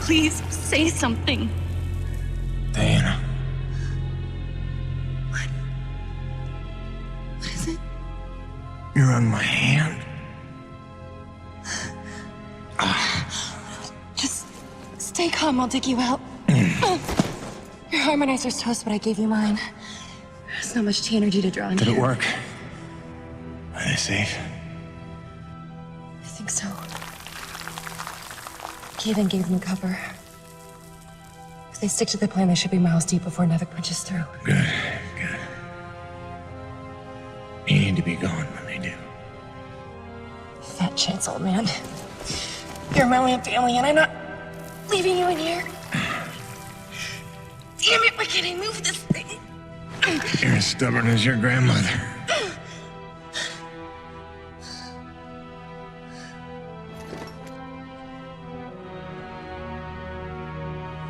Please, say something. Diana. What is it? You're on my hand. Just stay calm, I'll dig you out. Your harmonizer's toast, but I gave you mine. There's not much T energy to draw on. Did it work? Are they safe? I think so. Kaven gave them cover. If they stick to the plan, they should be miles deep before Nevik punches through. Good, good. You need to be gone when they do. Fat chance, old man. You're my only family, and I'm not leaving you in here. Damn it, why can't I move this thing? You're as stubborn as your grandmother.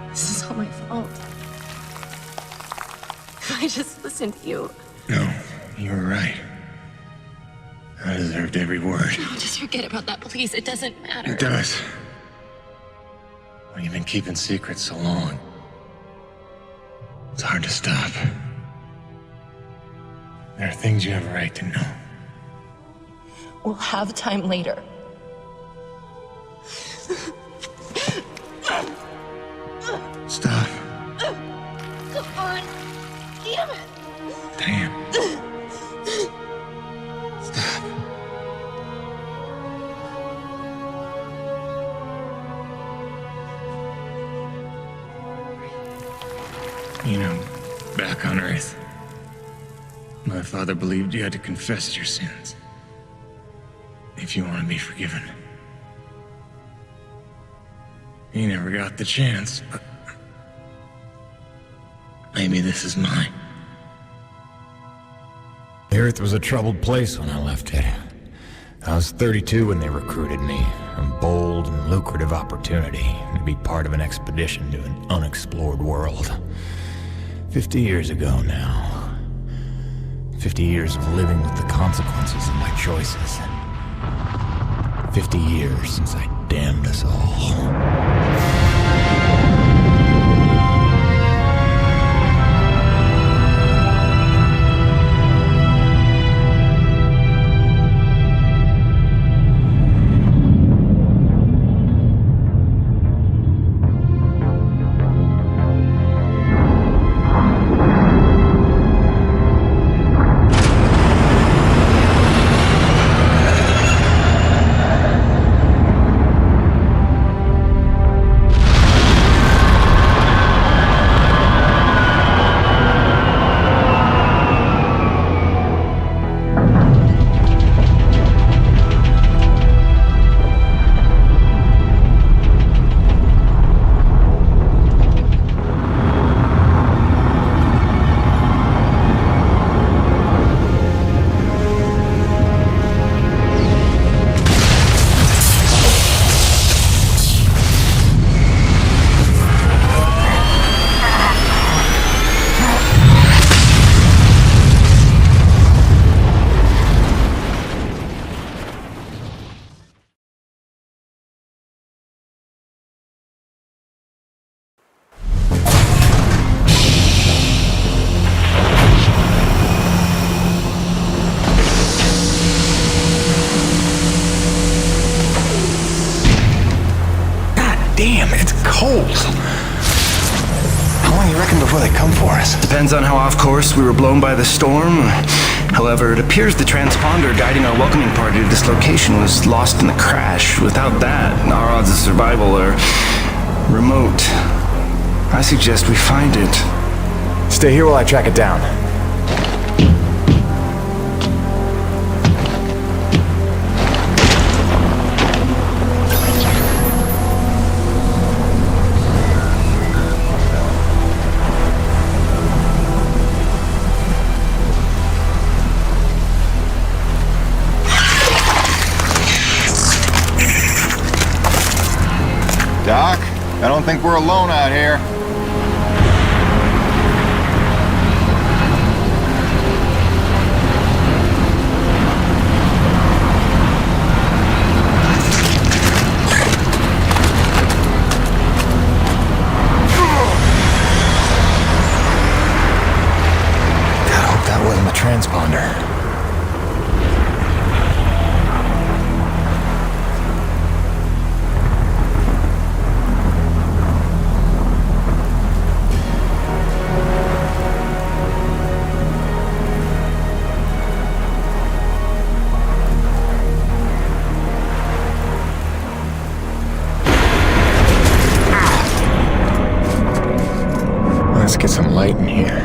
This is all my fault. If I just listened to you. No, you were right. I deserved every word. No, just forget about that, please. It doesn't matter. It does. When you've been keeping secrets so long, it's hard to stop. There are things you have a right to know. We'll have time later. Stop. Come on. Damn it. Damn. Stop. You know, back on Earth, my father believed you had to confess your sins if you want to be forgiven. He never got the chance, but maybe this is mine. The Earth was a troubled place when I left it. I was 32 when they recruited me. A bold and lucrative opportunity to be part of an expedition to an unexplored world. 50 years ago now. 50 years of living with the consequences of my choices. 50 years since I damned us all. Damn, it's cold. How long you reckon before they come for us? Depends on how off course we were blown by the storm. However, it appears the transponder guiding our welcoming party to this location was lost in the crash. Without that, our odds of survival are remote. I suggest we find it. Stay here while I track it down. don't think we're alone out here. God, I hope that wasn't the transponder. Let's get some light in here.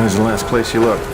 Where's the last place you looked?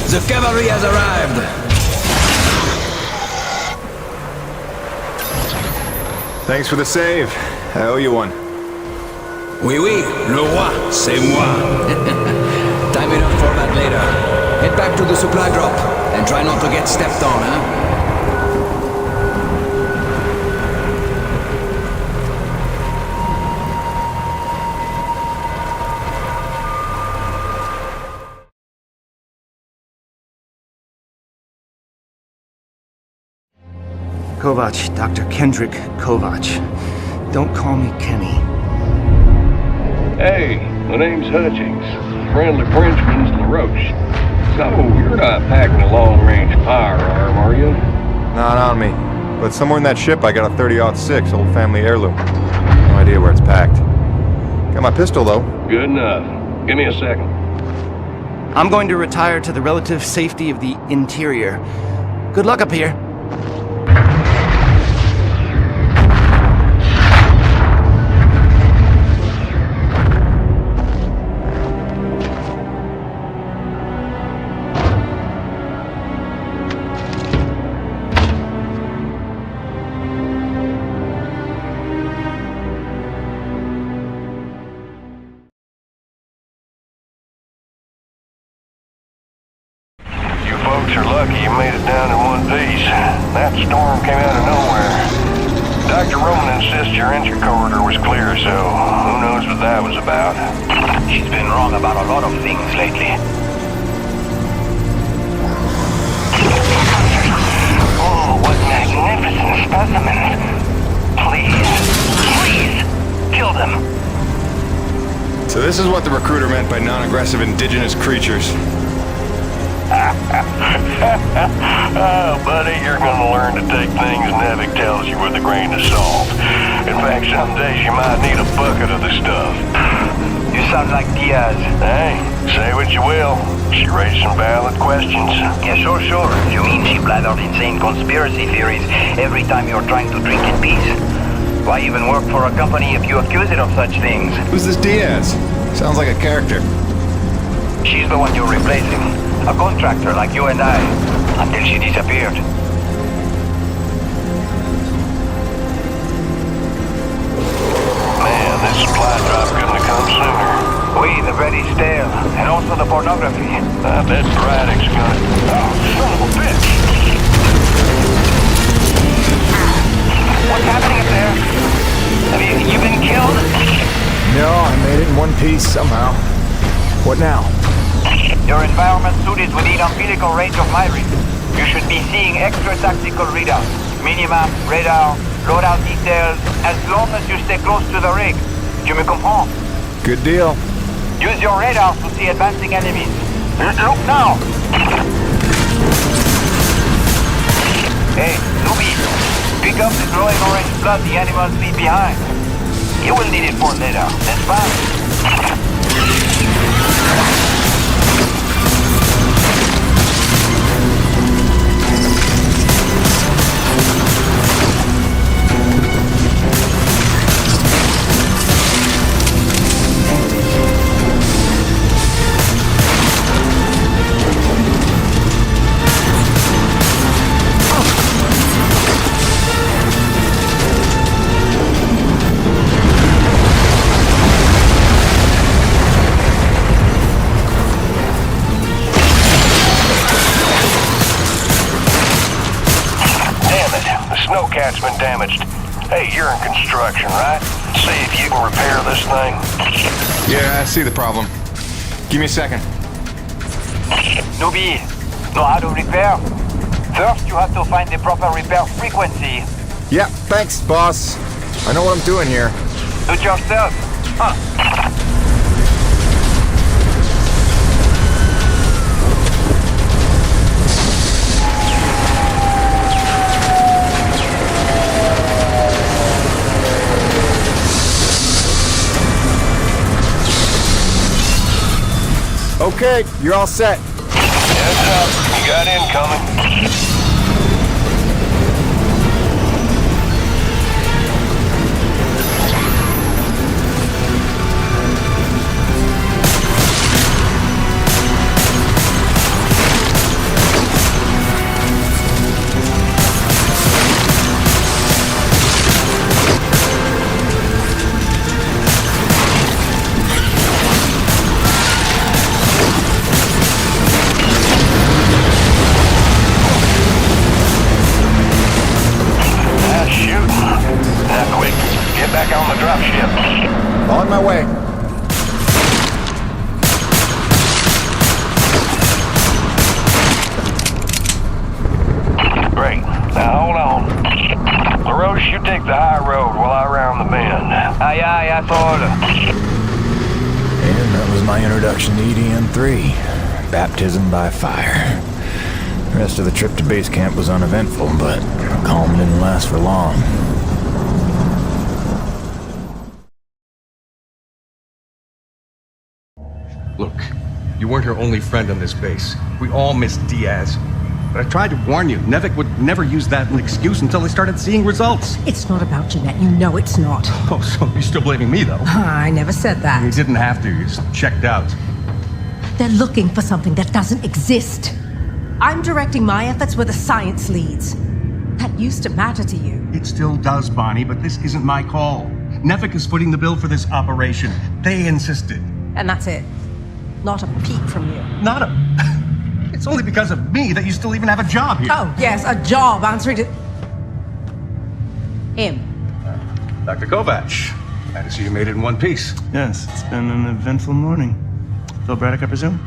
The cavalry has arrived! Thanks for the save. I owe you one. Oui, oui, le roi, c'est moi. Time enough for that later. Head back to the supply drop, and try not to get stepped on, huh? Kovac, Dr. Kendrick Kovac. Don't call me Kenny. Hey, my name's Hutchings. Friendly Frenchman's LaRoche. So, you're not packing a long-range firearm, are you? Not on me. But somewhere in that ship I got a 30-06 old family heirloom. No idea where it's packed. Got my pistol, though. Good enough. Give me a second. I'm going to retire to the relative safety of the interior. Good luck up here. You're lucky you made it down in one piece. That storm came out of nowhere. Dr. Roman insists your entry corridor was clear, so who knows what that was about. She's been wrong about a lot of things lately. Oh, what magnificent specimens. Please, kill them. So this is what the recruiter meant by non-aggressive indigenous creatures. Oh, buddy, you're gonna learn to take things Nevik tells you with a grain of salt. In fact, some days you might need a bucket of the stuff. You sound like Diaz. Hey, say what you will. She raised some valid questions. Yeah, sure. You mean she blathered insane conspiracy theories every time you're trying to drink in peace? Why even work for a company if you accuse it of such things? Who's this Diaz? Sounds like a character. She's the one you're replacing. A contractor like you and I, until she disappeared. Man, this supply drop couldn't have come sooner. Oui, the bread is stale, and also the pornography. I bet Braddock's gonna... Oh, son of a bitch! What's happening up there? Have you been killed? No, I made it in one piece somehow. What now? Your environment suit is within umbilical range of my rig. You should be seeing extra tactical readouts. Minimap, radar, loadout details, as long as you stay close to the rig. Tu me comprends? Good deal. Use your radar to see advancing enemies. Look now! Hey, Nubi, pick up the glowing orange blood the animals leave behind. You will need it for later, n'est-ce pas? Snowcat's been damaged. Hey, you're in construction, right? See if you can repair this thing. Yeah, I see the problem. Give me a second. Nubi, know how to repair? First, you have to find the proper repair frequency. Yeah, thanks, boss. I know what I'm doing here. Do it yourself. Huh. Okay, you're all set. Heads up, you got incoming. on my way. Great. Now hold on. LaRoche, you take the high road while I round the bend. Aye, aye, that's all. And that was my introduction to EDM-3. Baptism by fire. The rest of the trip to base camp was uneventful, but calm didn't last for long. Look, you weren't her only friend on this base. We all miss Diaz. But I tried to warn you. Nevik would never use that as an excuse until they started seeing results. It's not about Jeanette. You know it's not. Oh, so you're still blaming me, though? I never said that. You didn't have to. You just checked out. They're looking for something that doesn't exist. I'm directing my efforts where the science leads. That used to matter to you. It still does, Bonnie, but this isn't my call. Nevik is footing the bill for this operation. They insisted. And that's it. Not a peep from you. Not a... It's only because of me that you still even have a job here. Oh, yes, a job answering to... him. Dr. Kovac, glad to see you made it in one piece. Yes, it's been an eventful morning. Phil Braddock, I presume?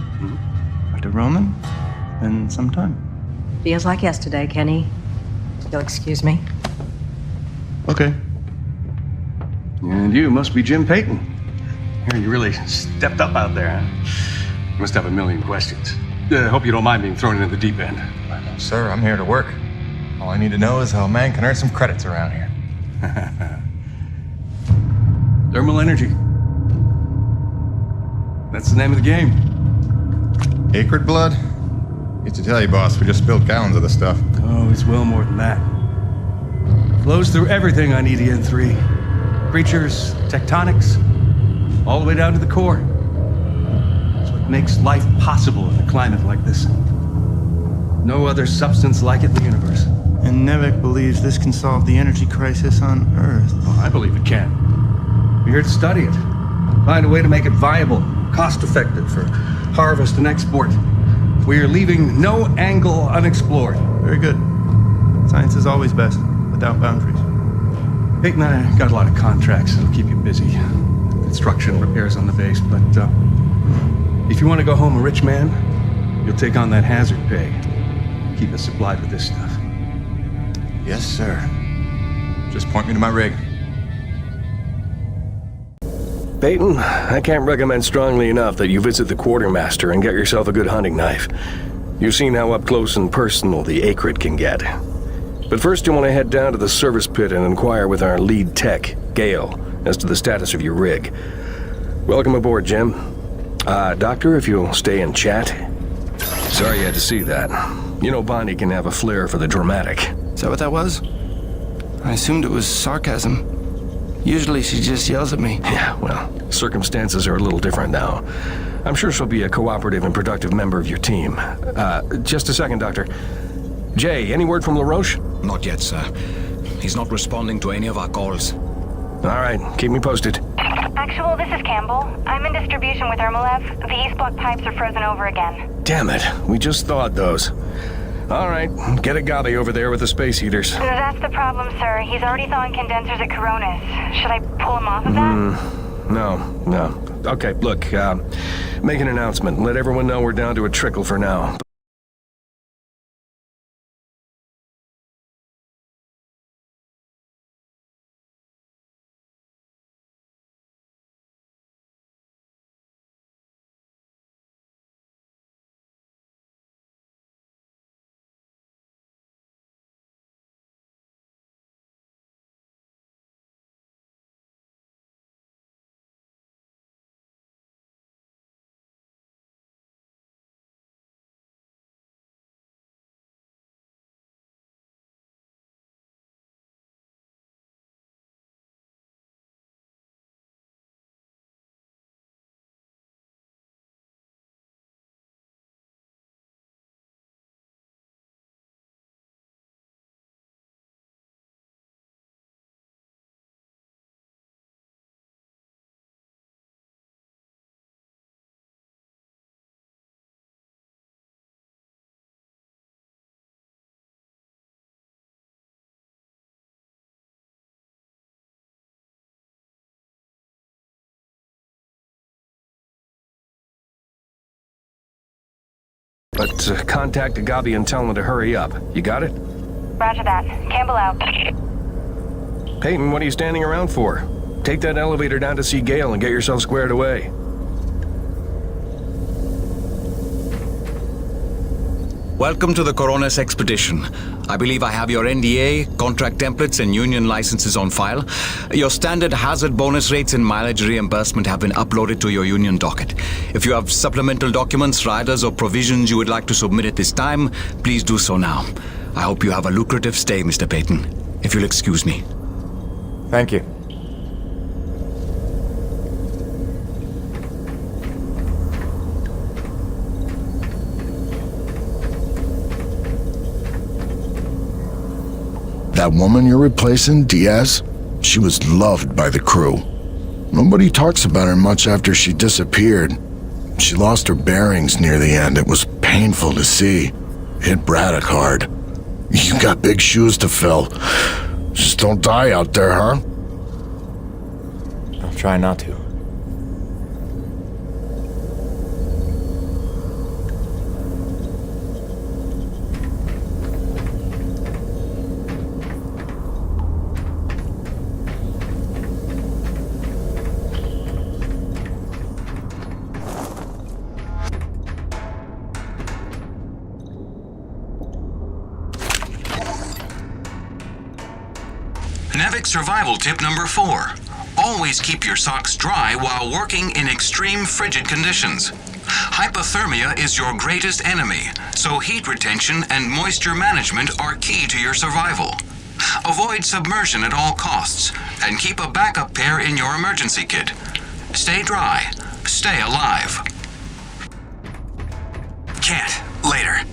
Dr. Roman? Been some time. Feels like yesterday, Kenny. You'll excuse me. Okay. And you must be Jim Payton. You really stepped up out there. You must have a million questions. I hope you don't mind being thrown into the deep end. Sir, I'm here to work. All I need to know is how a man can earn some credits around here. Thermal energy. That's the name of the game. Acrid blood? Hate to tell you, boss, we just spilled gallons of the stuff. Oh, it's well more than that. Flows through everything on EDN3. Creatures, tectonics, all the way down to the core. It's what makes life possible in a climate like this. No other substance like it in the universe. And Nevik believes this can solve the energy crisis on Earth. Oh, I believe it can. We're here to study it. Find a way to make it viable, cost-effective for harvest and export. We are leaving no angle unexplored. Very good. Science is always best, without boundaries. Peyton and I got a lot of contracts that'll keep you busy. Construction, repairs on the base, but if you want to go home a rich man, you'll take on that hazard pay. Keep us supplied with this stuff. Yes, sir. Just point me to my rig. Peyton, I can't recommend strongly enough that you visit the quartermaster and get yourself a good hunting knife. You've seen how up close and personal the acrid can get. But first you want to head down to the service pit and inquire with our lead tech, Gale, as to the status of your rig. Welcome aboard, Jim. Doctor, if you'll stay and chat. Sorry you had to see that. You know Bonnie can have a flair for the dramatic. Is that what that was? I assumed it was sarcasm. Usually she just yells at me. Yeah, well, circumstances are a little different now. I'm sure she'll be a cooperative and productive member of your team. Just a second, Doctor. Jay, any word from LaRoche? Not yet, sir. He's not responding to any of our calls. All right, keep me posted. Actual, this is Campbell. I'm in distribution with Ermolev. The east block pipes are frozen over again. Damn it, we just thawed those. All right, get a Gabi over there with the space heaters. That's the problem, sir. He's already thawing condensers at Coronis. Should I pull him off of that? No. Okay, look, make an announcement. Let everyone know we're down to a trickle for now. but contact Agabi and tell him to hurry up. You got it? Roger that. Campbell out. Peyton, what are you standing around for? Take that elevator down to see Gale and get yourself squared away. Welcome to the Coronis expedition. I believe I have your NDA, contract templates, and union licenses on file. Your standard hazard bonus rates and mileage reimbursement have been uploaded to your union docket. If you have supplemental documents, riders, or provisions you would like to submit at this time, please do so now. I hope you have a lucrative stay, Mr. Peyton. If you'll excuse me. Thank you. That woman you're replacing, Diaz, she was loved by the crew. Nobody talks about her much after she disappeared. She lost her bearings near the end. It was painful to see. Hit Braddock hard. You got big shoes to fill. Just don't die out there, huh? I'll try not to. NAVIC survival tip number 4. Always keep your socks dry while working in extreme frigid conditions. Hypothermia is your greatest enemy, so heat retention and moisture management are key to your survival. Avoid submersion at all costs, and keep a backup pair in your emergency kit. Stay dry. Stay alive. Can't. Later.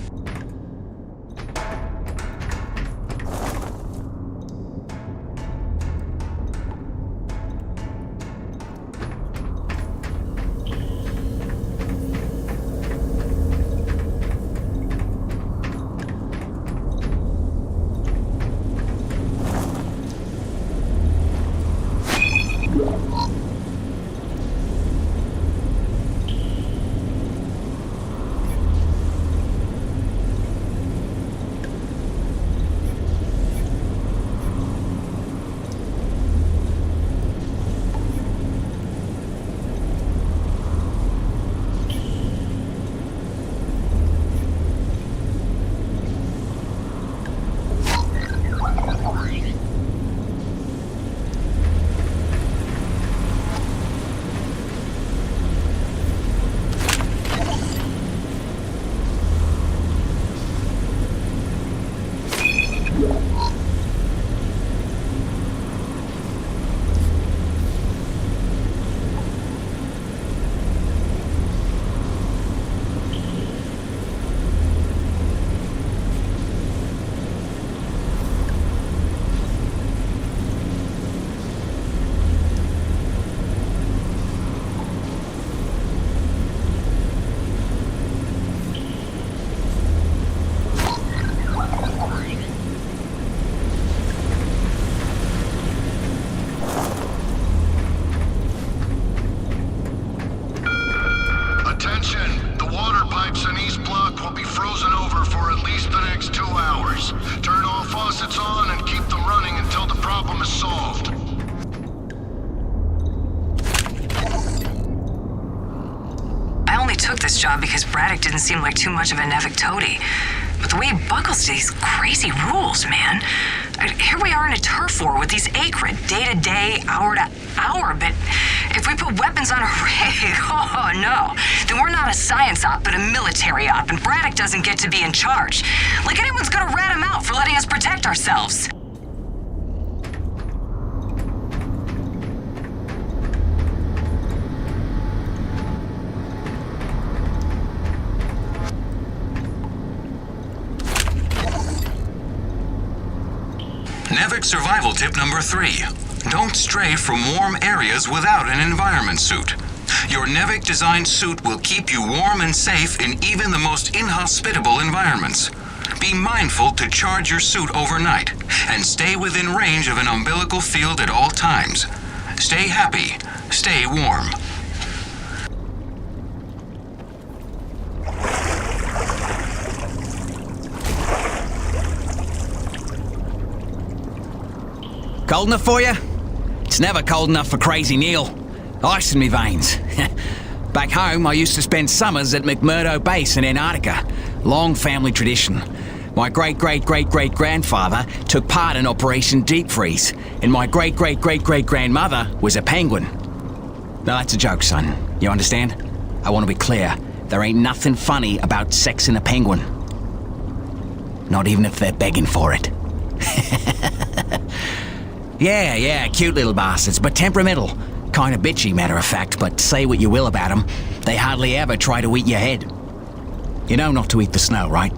Because Braddock didn't seem like too much of a NAVIC toady. But the way he buckles to these crazy rules, man. Here we are in a turf war with these acrid, day to day, hour to hour, but if we put weapons on a rig, oh no, then we're not a science op, but a military op, and Braddock doesn't get to be in charge. Like anyone's gonna rat him out for letting us protect ourselves. NAVIC survival tip number 3. Don't stray from warm areas without an environment suit. Your NAVIC designed suit will keep you warm and safe in even the most inhospitable environments. Be mindful to charge your suit overnight and stay within range of an umbilical field at all times. Stay happy. Stay warm. Cold enough for you? It's never cold enough for Crazy Neil. Ice in me veins. Back home, I used to spend summers at McMurdo Base in Antarctica. Long family tradition. My great-great-great-great-grandfather took part in Operation Deep Freeze, and my great-great-great-great-grandmother was a penguin. Now that's a joke, son. You understand? I want to be clear. There ain't nothing funny about sexing a penguin. Not even if they're begging for it. Yeah, cute little bastards, but temperamental. Kind of bitchy, matter of fact, but say what you will about them, they hardly ever try to eat your head. You know not to eat the snow, right?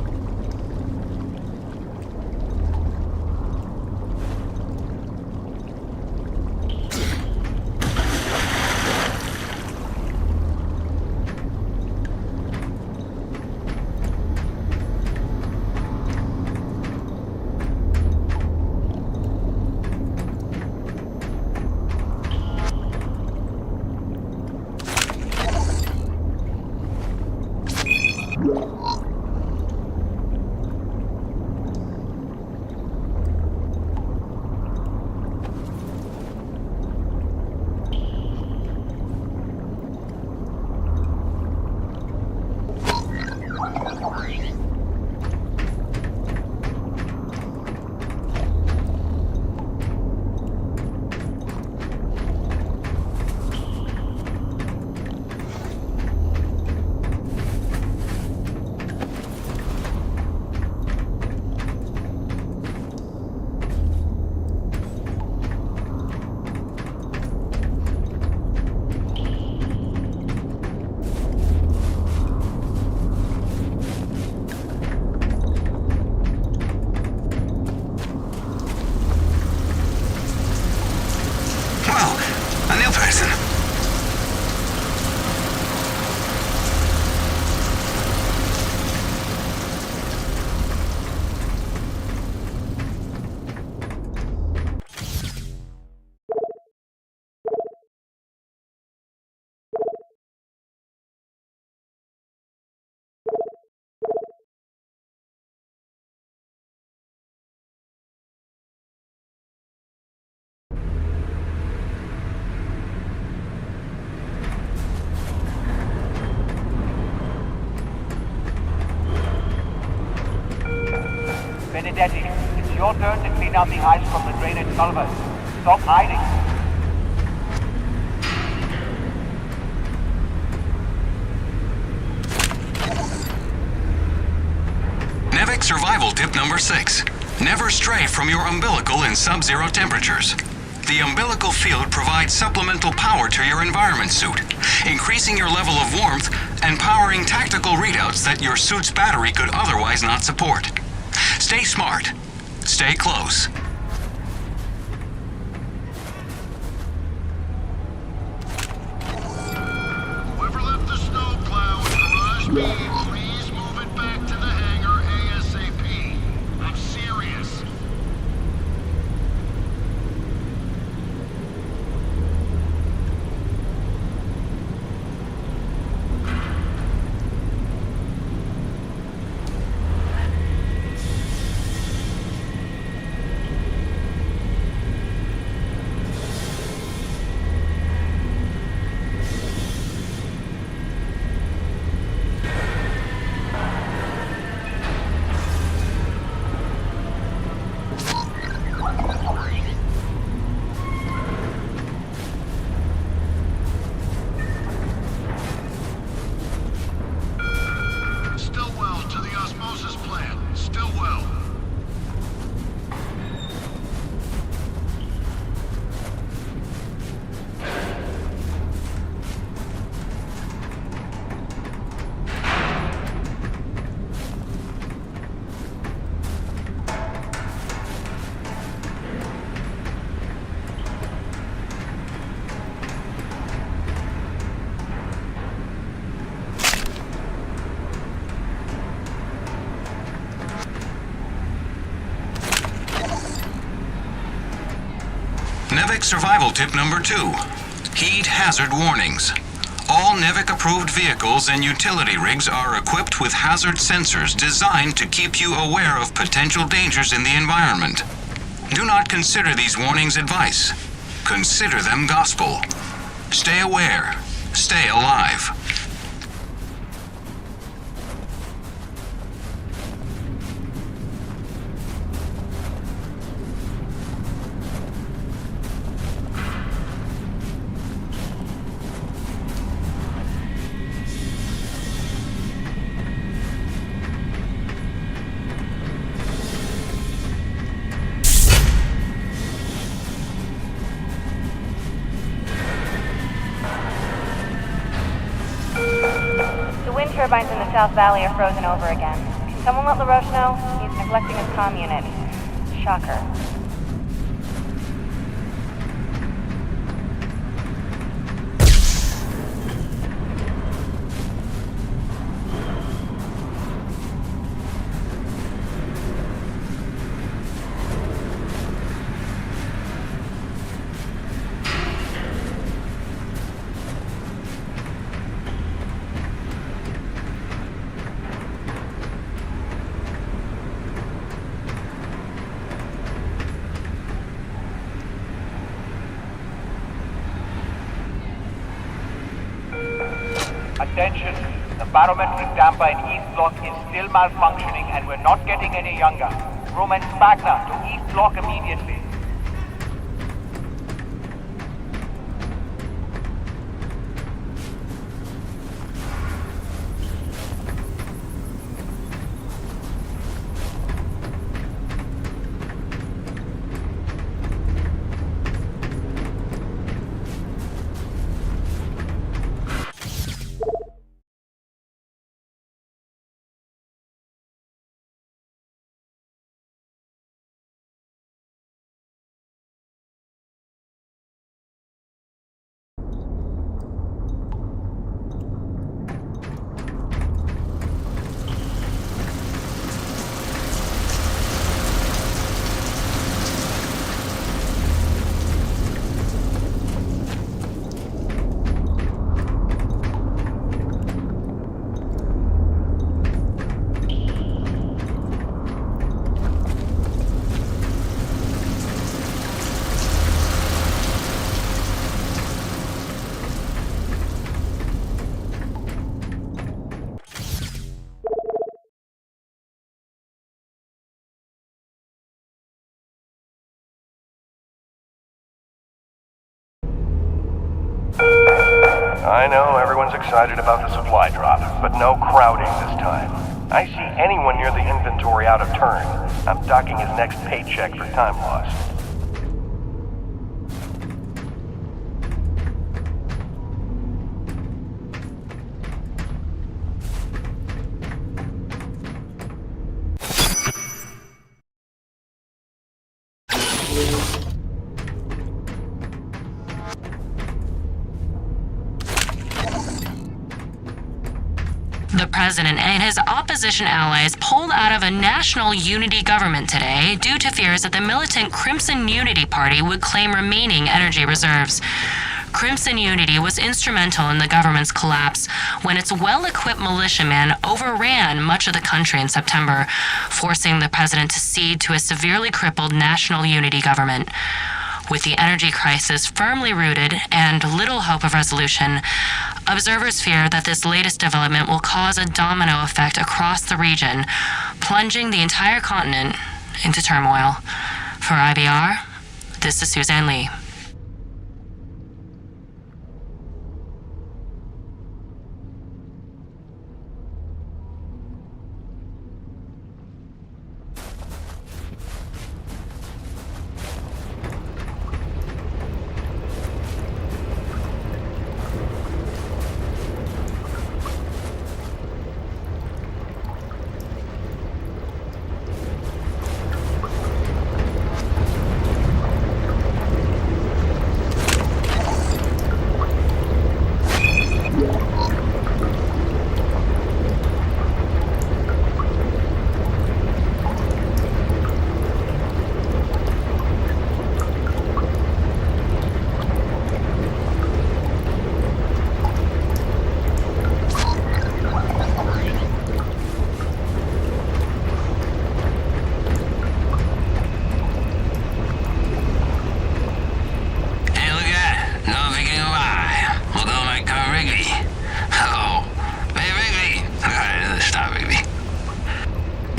Benedetti, it's your turn to clean out the ice from the drainage culvert. Stop hiding. Nevik survival tip number 6. Never stray from your umbilical in sub-zero temperatures. The umbilical field provides supplemental power to your environment suit, increasing your level of warmth and powering tactical readouts that your suit's battery could otherwise not support. Stay smart. Stay close. Whoever left the snowplow in Garage B, please move it back to the hangar ASAP. I'm serious. Nevik survival tip number 2. Heed hazard warnings. All Nevik-approved vehicles and utility rigs are equipped with hazard sensors designed to keep you aware of potential dangers in the environment. Do not consider these warnings advice. Consider them gospel. Stay aware. Stay alive. The wind turbines in the South Valley are frozen over again. Can someone let LaRoche know? He's neglecting his comm unit. Shocker. Attention, the barometric damper in East Block is still malfunctioning and we're not getting any younger. Roman Spagna to East Block immediately. I know everyone's excited about the supply drop, but no crowding this time. I see anyone near the inventory out of turn. I'm docking his next paycheck for time lost. The president and his opposition allies pulled out of a national unity government today due to fears that the militant Crimson Unity Party would claim remaining energy reserves. Crimson Unity was instrumental in the government's collapse when its well-equipped militiamen overran much of the country in September, forcing the president to cede to a severely crippled national unity government. With the energy crisis firmly rooted and little hope of resolution, observers fear that this latest development will cause a domino effect across the region, plunging the entire continent into turmoil. For IBR, this is Suzanne Lee.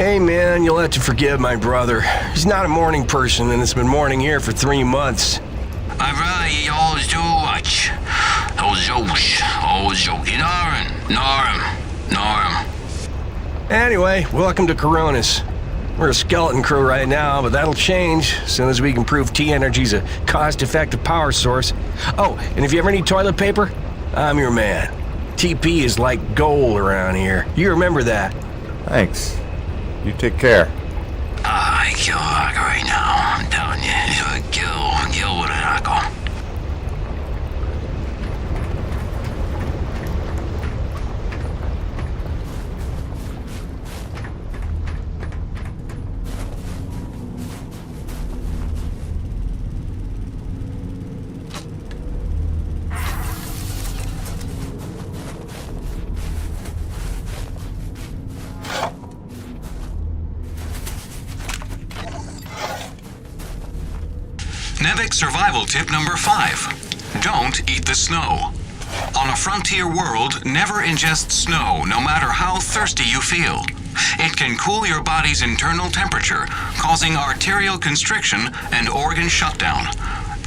Hey man, you'll have to forgive my brother. He's not a morning person and it's been morning here for 3 months. I really always do watch. Always joking. Norm. Anyway, welcome to Coronis. We're a skeleton crew right now, but that'll change as soon as we can prove T-Energy's a cost-effective power source. Oh, and if you ever need toilet paper, I'm your man. TP is like gold around here. You remember that. Thanks. You take care. I kill Hawk right now. I'm telling you, kill with an alcohol. Nevik survival tip number 5. Don't eat the snow. On a frontier world, never ingest snow, no matter how thirsty you feel. It can cool your body's internal temperature, causing arterial constriction and organ shutdown.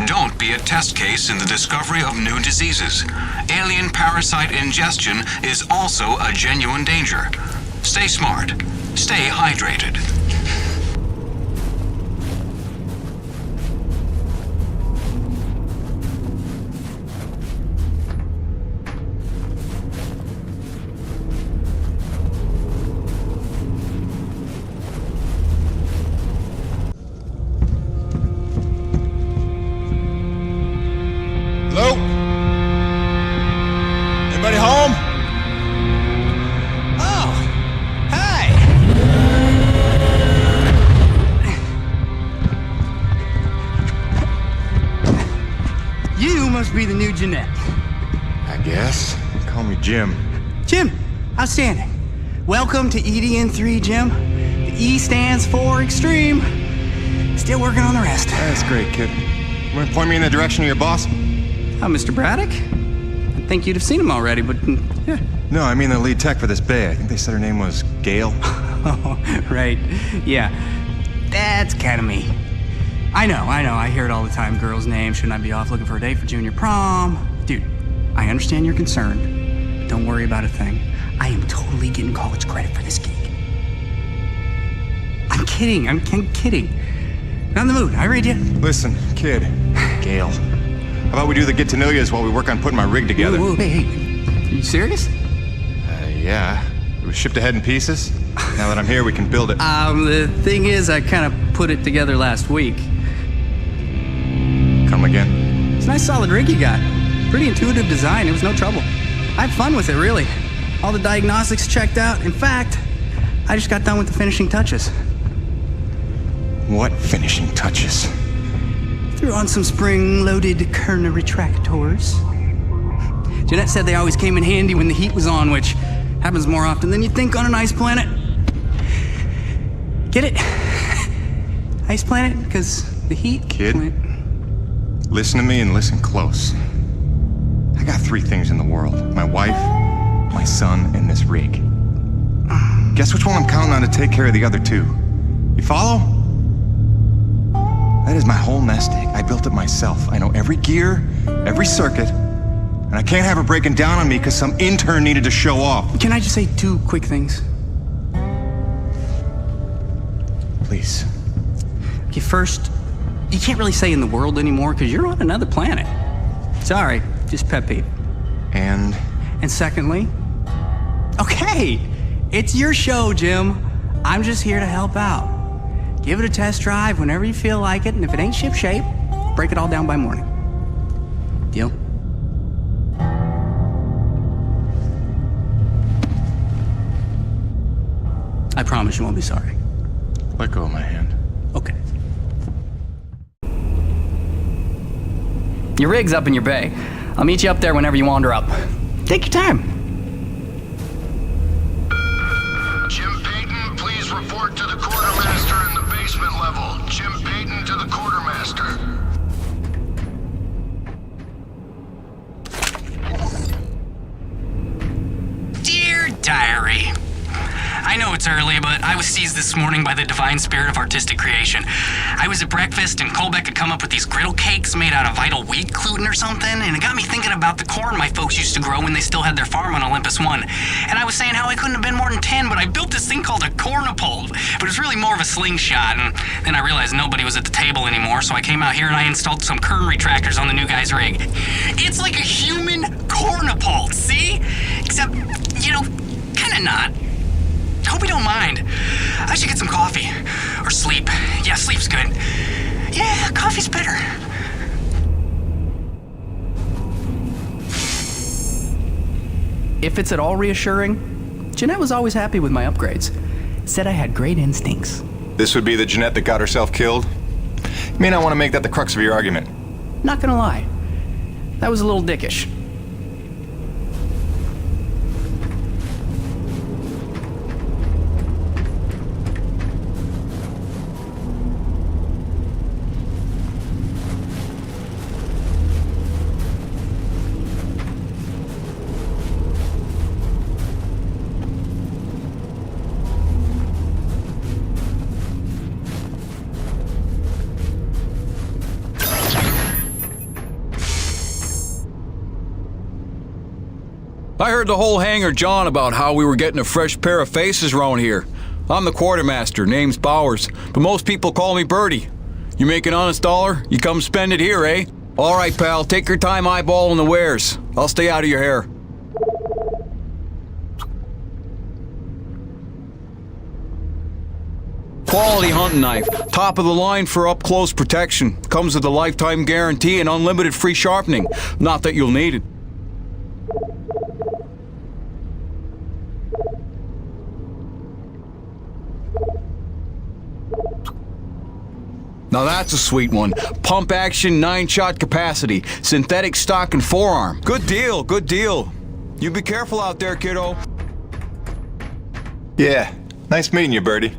Don't be a test case in the discovery of new diseases. Alien parasite ingestion is also a genuine danger. Stay smart. Stay hydrated. Hello? Anybody home? Oh, hi. You must be the new Jeanette. I guess. Call me Jim. Jim, outstanding. Welcome to EDN3, Jim. The E stands for extreme. Still working on the rest. That's great, kid. You want to point me in the direction of your boss? Oh, Mr. Braddock? I think you'd have seen him already, but yeah. No, I mean the lead tech for this bay. I think they said her name was Gail. Oh, right. Yeah. That's kind of me. I know. I hear it all the time. Girl's name. Shouldn't I be off looking for a date for junior prom? Dude, I understand you're concerned, but don't worry about a thing. I am totally getting college credit for this gig. I'm kidding. I'm kidding. Not in the mood. I read you. Listen, kid. Gail. How about we do the get-to-know-yous while we work on putting my rig together? Whoa, hey. Are you serious? Yeah. It was shipped ahead in pieces. Now that I'm here, we can build it. The thing is, I kind of put it together last week. Come again? It's a nice solid rig you got. Pretty intuitive design. It was no trouble. I had fun with it, really. All the diagnostics checked out. In fact, I just got done with the finishing touches. What finishing touches? Threw on some spring-loaded Kerner retractors. Jeanette said they always came in handy when the heat was on, which happens more often than you think on an ice planet. Get it? Ice planet? Because the heat... Kid, listen to me and listen close. I got 3 things in the world. My wife, my son, and this rig. Guess which one I'm counting on to take care of the other 2? You follow? That is my whole nest egg. I built it myself. I know every gear, every circuit, and I can't have her breaking down on me because some intern needed to show off. Can I just say 2 quick things? Please. Okay, first, you can't really say in the world anymore because you're on another planet. Sorry, just pet peeve. And secondly, okay, it's your show, Jim. I'm just here to help out. Give it a test drive whenever you feel like it, and if it ain't ship-shape, break it all down by morning. Deal? I promise you won't be sorry. Let go of my hand. Okay. Your rig's up in your bay. I'll meet you up there whenever you wander up. Take your time. Jim Payton, please report to the quartermaster in the basement level. Jim Payton to the quartermaster. Dear Diary, I know it's early, but I was seized this morning by the divine spirit of artistic creation. I was at breakfast, and Colbeck had come up with these griddle cakes made out of vital wheat gluten or something, and it got me thinking about the corn my folks used to grow when they still had their farm on Olympus 1. And I was saying how I couldn't have been more than 10, but I built this thing called a cornipole, but it's really more of a slingshot, and then I realized nobody was at the table anymore, so I came out here and I installed some kern retractors on the new guy's rig. It's like a human cornipole, see? Except, kinda not. Hope you don't mind. I should get some coffee. Or sleep. Yeah, sleep's good. Yeah, coffee's better. If it's at all reassuring, Jeanette was always happy with my upgrades. Said I had great instincts. This would be the Jeanette that got herself killed? You may not want to make that the crux of your argument. Not gonna lie. That was a little dickish. I heard the whole hangar John about how we were getting a fresh pair of faces around here. I'm the quartermaster, name's Bowers, but most people call me Birdie. You make an honest dollar, you come spend it here, eh? All right, pal, take your time eyeballing the wares. I'll stay out of your hair. Quality hunting knife, top of the line for up-close protection. Comes with a lifetime guarantee and unlimited free sharpening. Not that you'll need it. Now that's a sweet one. Pump action, 9-shot capacity. Synthetic stock and forearm. Good deal, good deal. You be careful out there, kiddo. Yeah, nice meeting you, Birdie.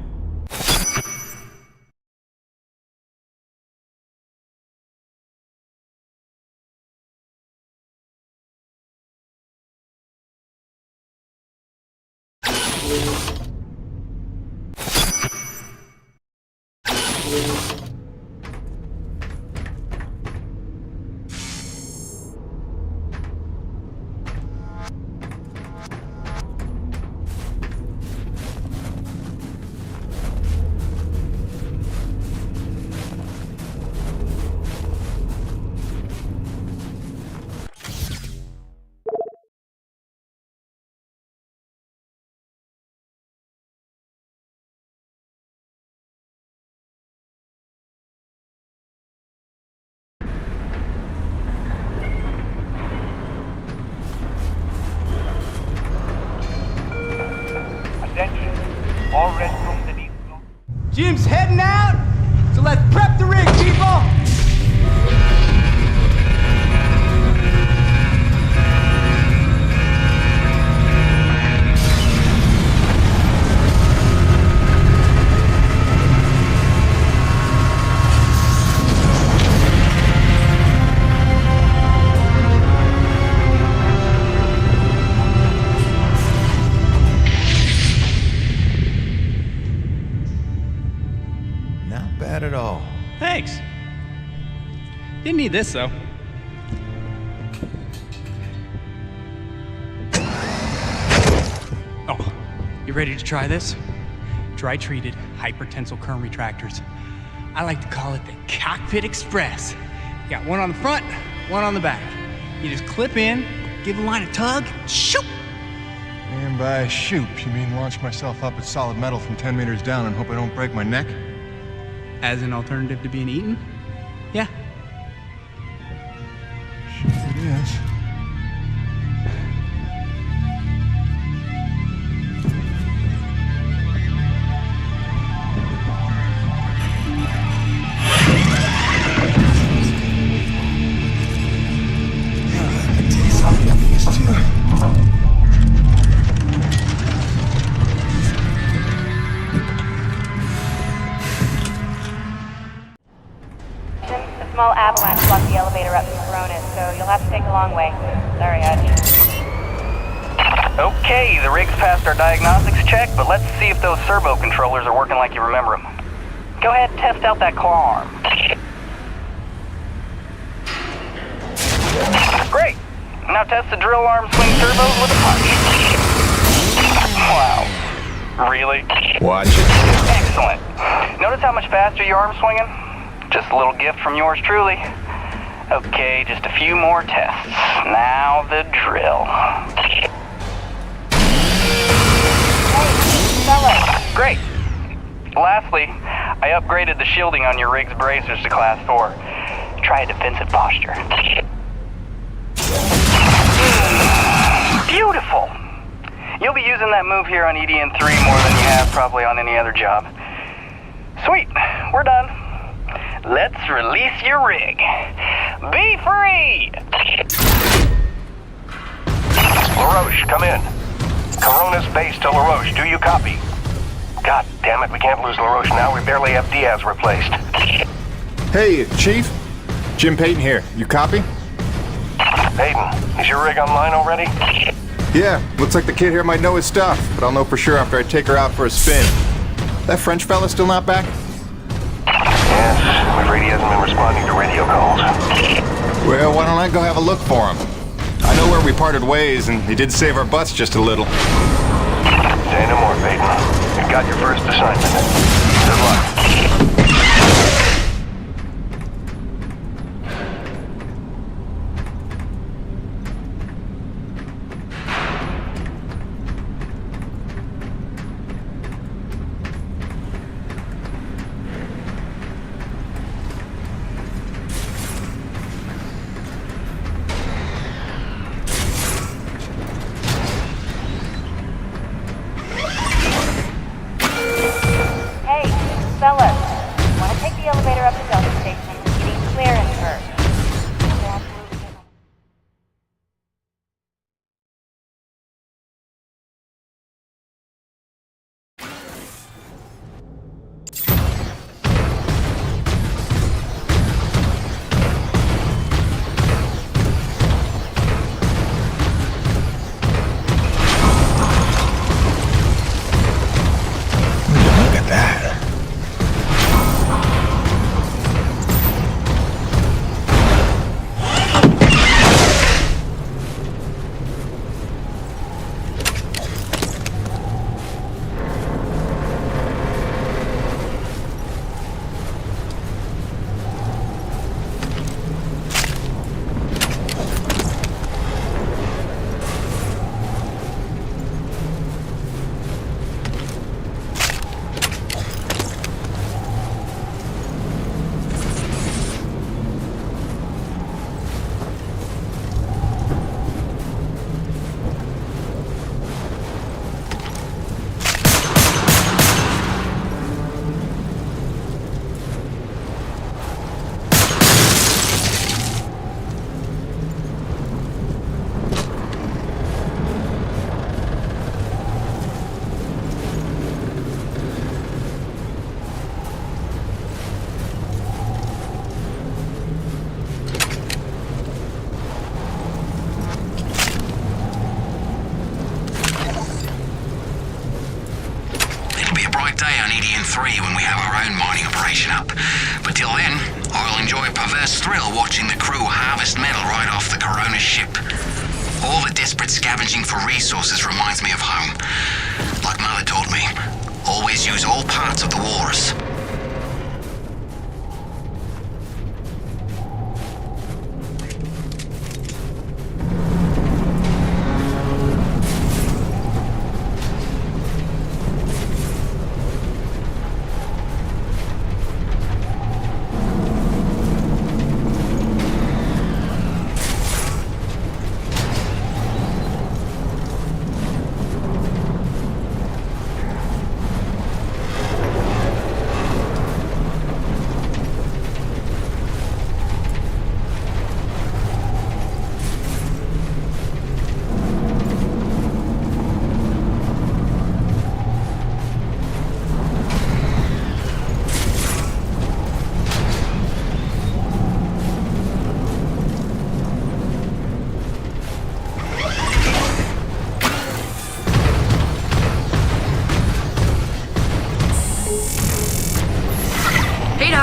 All restrooms and east. Jim's heading out, so let's prep the rig, people! At all. Thanks. Didn't need this, though. Oh, you ready to try this? Dry-treated hypertensile kern retractors. I like to call it the Cockpit Express. You got one on the front, one on the back. You just clip in, give the line a tug, shoot! And by shoot, you mean launch myself up at solid metal from 10 meters down and hope I don't break my neck? As an alternative to being eaten? Yeah. Sure it is. Okay, the rig's passed our diagnostics check, but let's see if those servo controllers are working like you remember them. Go ahead and test out that claw arm. Great. Now test the drill arm swing servos with a punch. Wow. Really? Watch it. Excellent. Notice how much faster your arm's swinging? Just a little gift from yours truly. Okay, just a few more tests. Now the drill. Great. Lastly, I upgraded the shielding on your rig's bracers to Class 4. Try a defensive posture. Beautiful. You'll be using that move here on EDN-3 more than you have probably on any other job. Sweet, we're done. Let's release your rig. Be free! LaRoche, come in. Corona's base to LaRoche. Do you copy? God damn it, we can't lose LaRoche now. We barely have Diaz replaced. Hey, Chief. Jim Payton here. You copy? Payton, is your rig online already? Yeah, looks like the kid here might know his stuff, but I'll know for sure after I take her out for a spin. That French fella still not back? Yes, I'm afraid he hasn't been responding to radio calls. Well, why don't I go have a look for him? I know where we parted ways, and he did save our butts just a little. Say no more, Payton. You got your first assignment. Good luck. Fellas, want to take the elevator up to Delta Station? You need clearance first. Look at that. When we have our own mining operation up. But till then, I'll enjoy a perverse thrill watching the crew harvest metal right off the Corona ship. All the desperate scavenging for resources reminds me of home. Like Mother taught me, always use all parts of the walrus.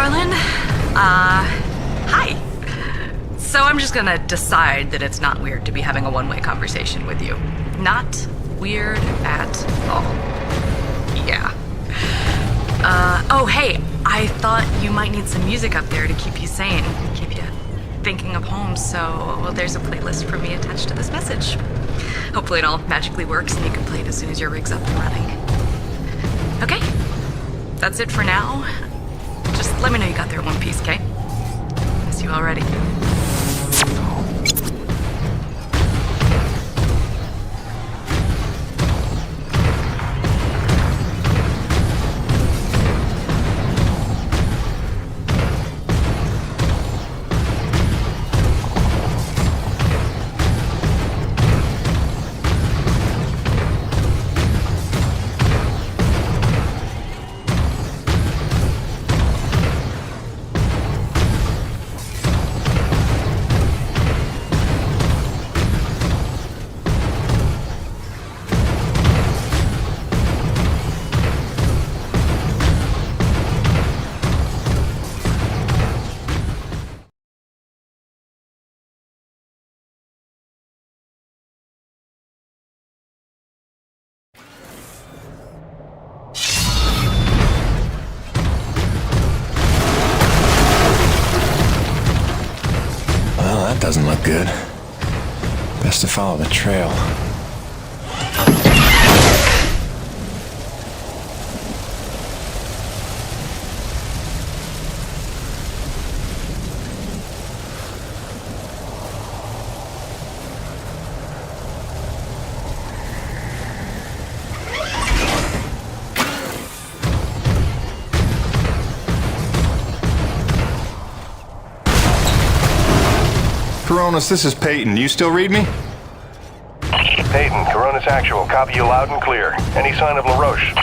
darling. Hi. So I'm just gonna decide that it's not weird to be having a one-way conversation with you. Not weird at all. Yeah. Oh hey, I thought you might need some music up there to keep you sane, keep you thinking of home, so well, there's a playlist for me attached to this message. Hopefully it all magically works and you can play it as soon as your rig's up and running. Okay, that's it for now. Just let me know you got there in one piece, okay? Miss you already. Well, that doesn't look good. Best to follow the trail. Coronas, this is Peyton. You still read me? Peyton, Coronas Actual. Copy you loud and clear. Any sign of LaRoche?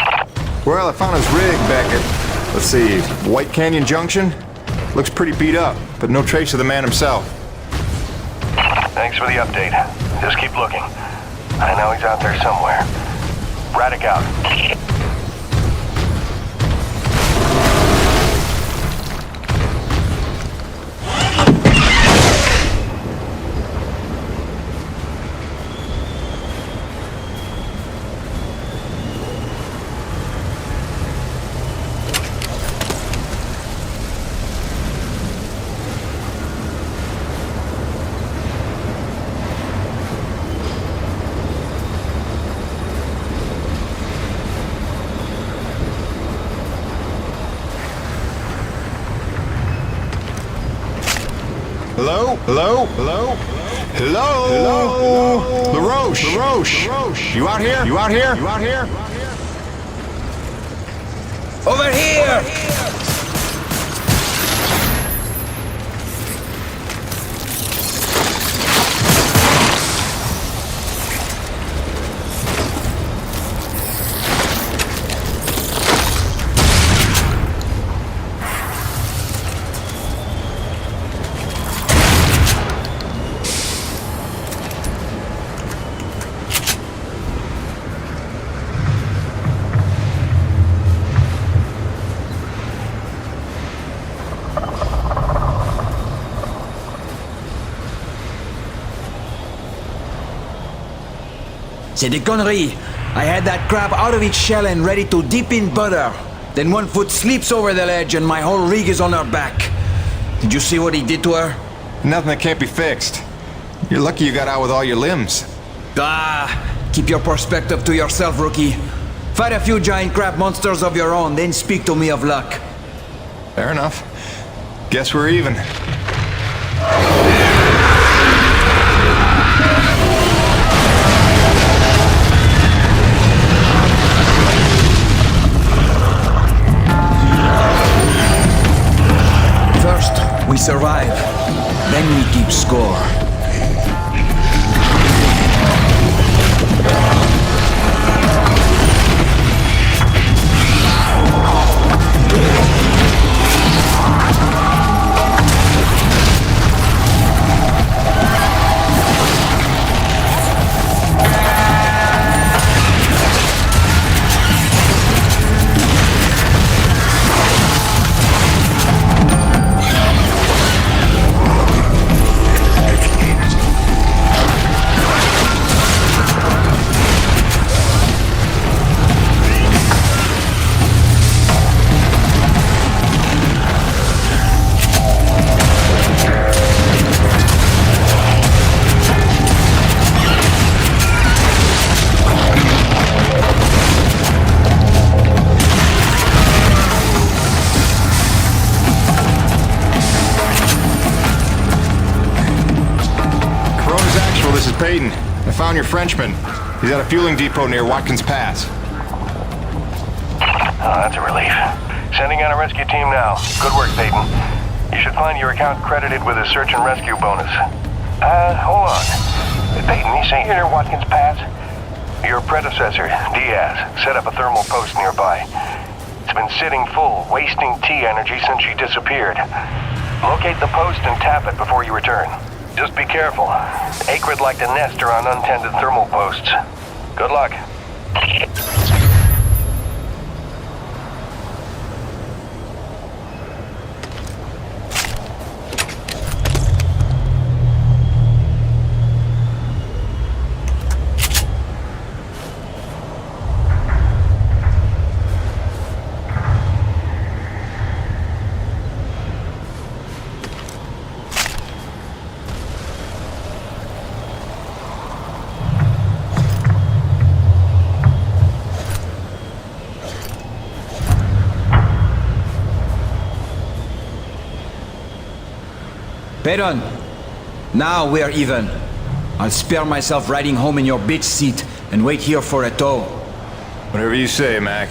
Well, I found his rig back at, let's see, White Canyon Junction. Looks pretty beat up, but no trace of the man himself. Thanks for the update. Just keep looking. I know he's out there somewhere. Braddock out. Hello? Hello? Hello? Hello? Hello? LaRoche? LaRoche? You out here? You out here? You out here? Over here! C'est des conneries. I had that crab out of its shell and ready to dip in butter. Then one foot slips over the ledge and my whole rig is on her back. Did you see what he did to her? Nothing that can't be fixed. You're lucky you got out with all your limbs. Keep your perspective to yourself, rookie. Fight a few giant crab monsters of your own, then speak to me of luck. Fair enough. Guess we're even. We survive, then we keep score. Peyton, I found your Frenchman. He's at a fueling depot near Watkins Pass. Oh, that's a relief. Sending out a rescue team now. Good work, Peyton. You should find your account credited with a search and rescue bonus. Hold on. Peyton, you say you're near Watkins Pass? Your predecessor, Diaz, set up a thermal post nearby. It's been sitting full, wasting T energy since she disappeared. Locate the post and tap it before you return. Just be careful. Acrid like to nest around untended thermal posts. Good luck. Peyton, now we're even. I'll spare myself riding home in your bitch seat and wait here for a tow. Whatever you say, Mac.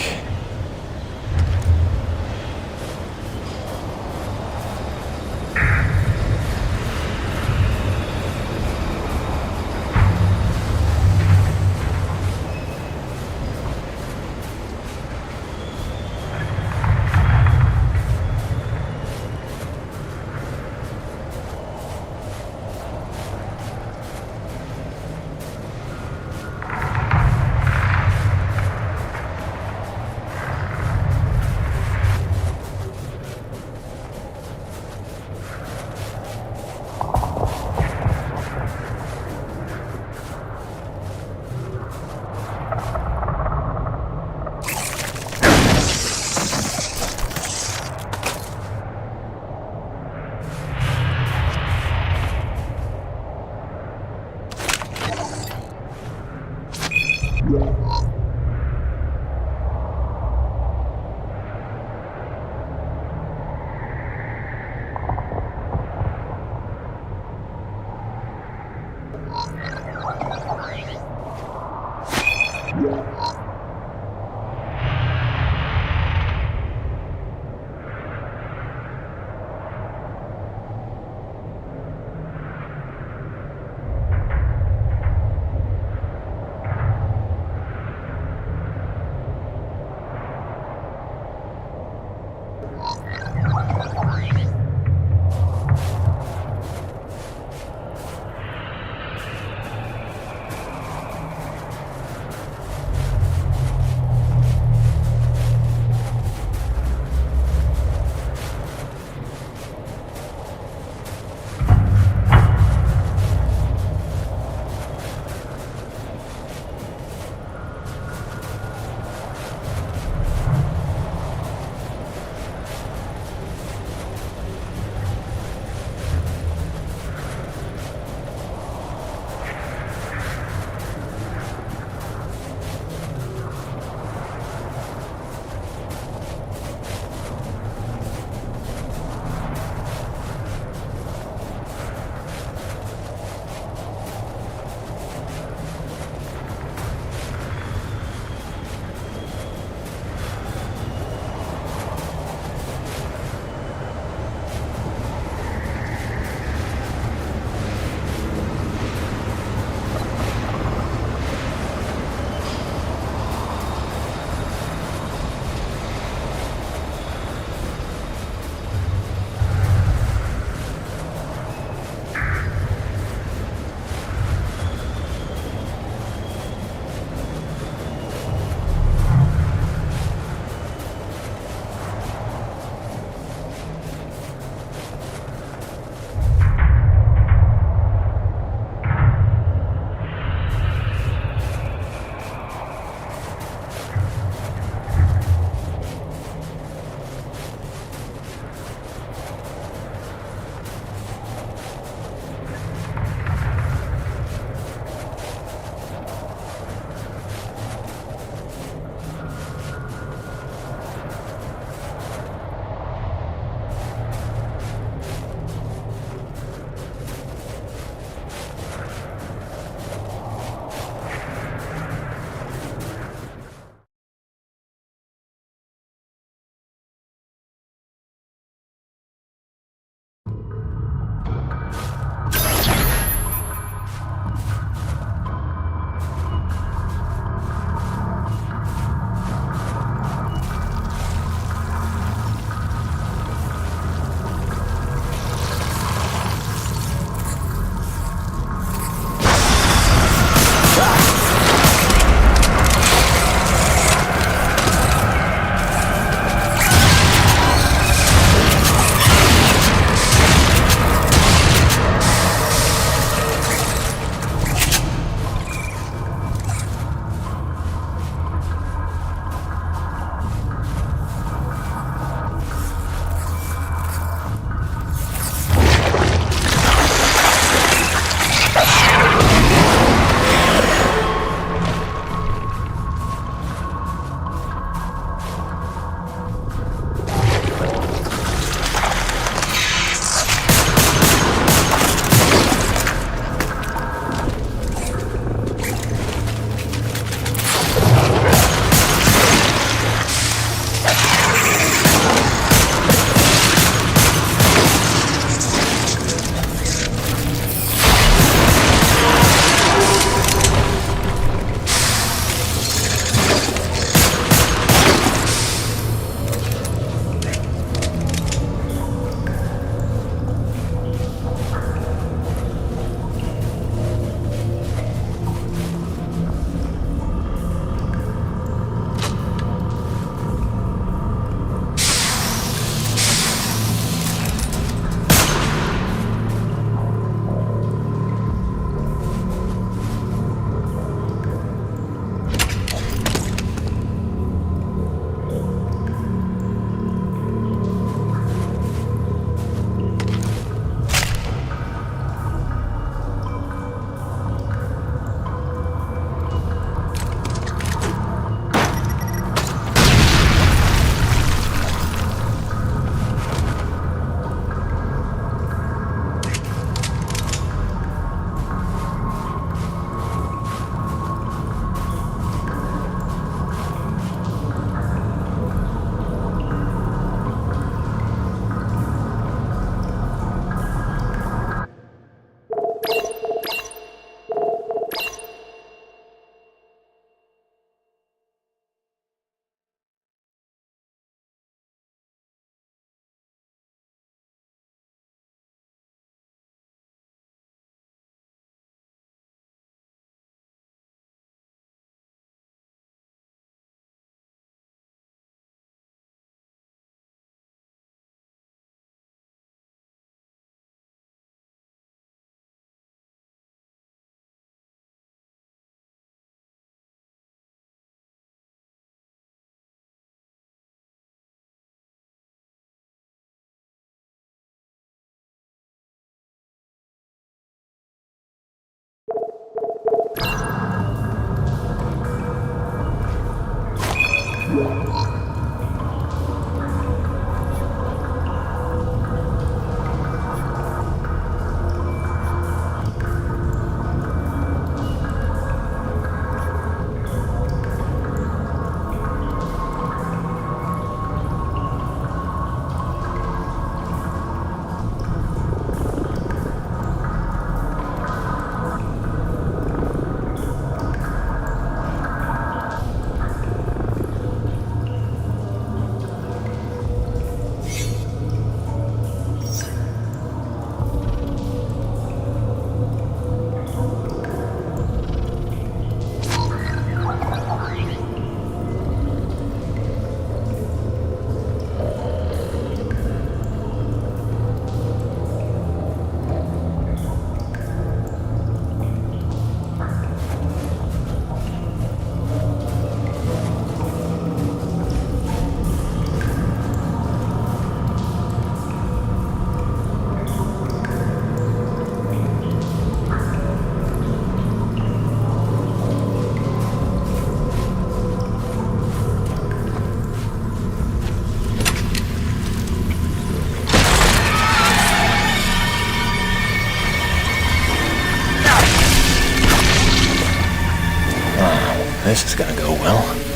This is gonna go well.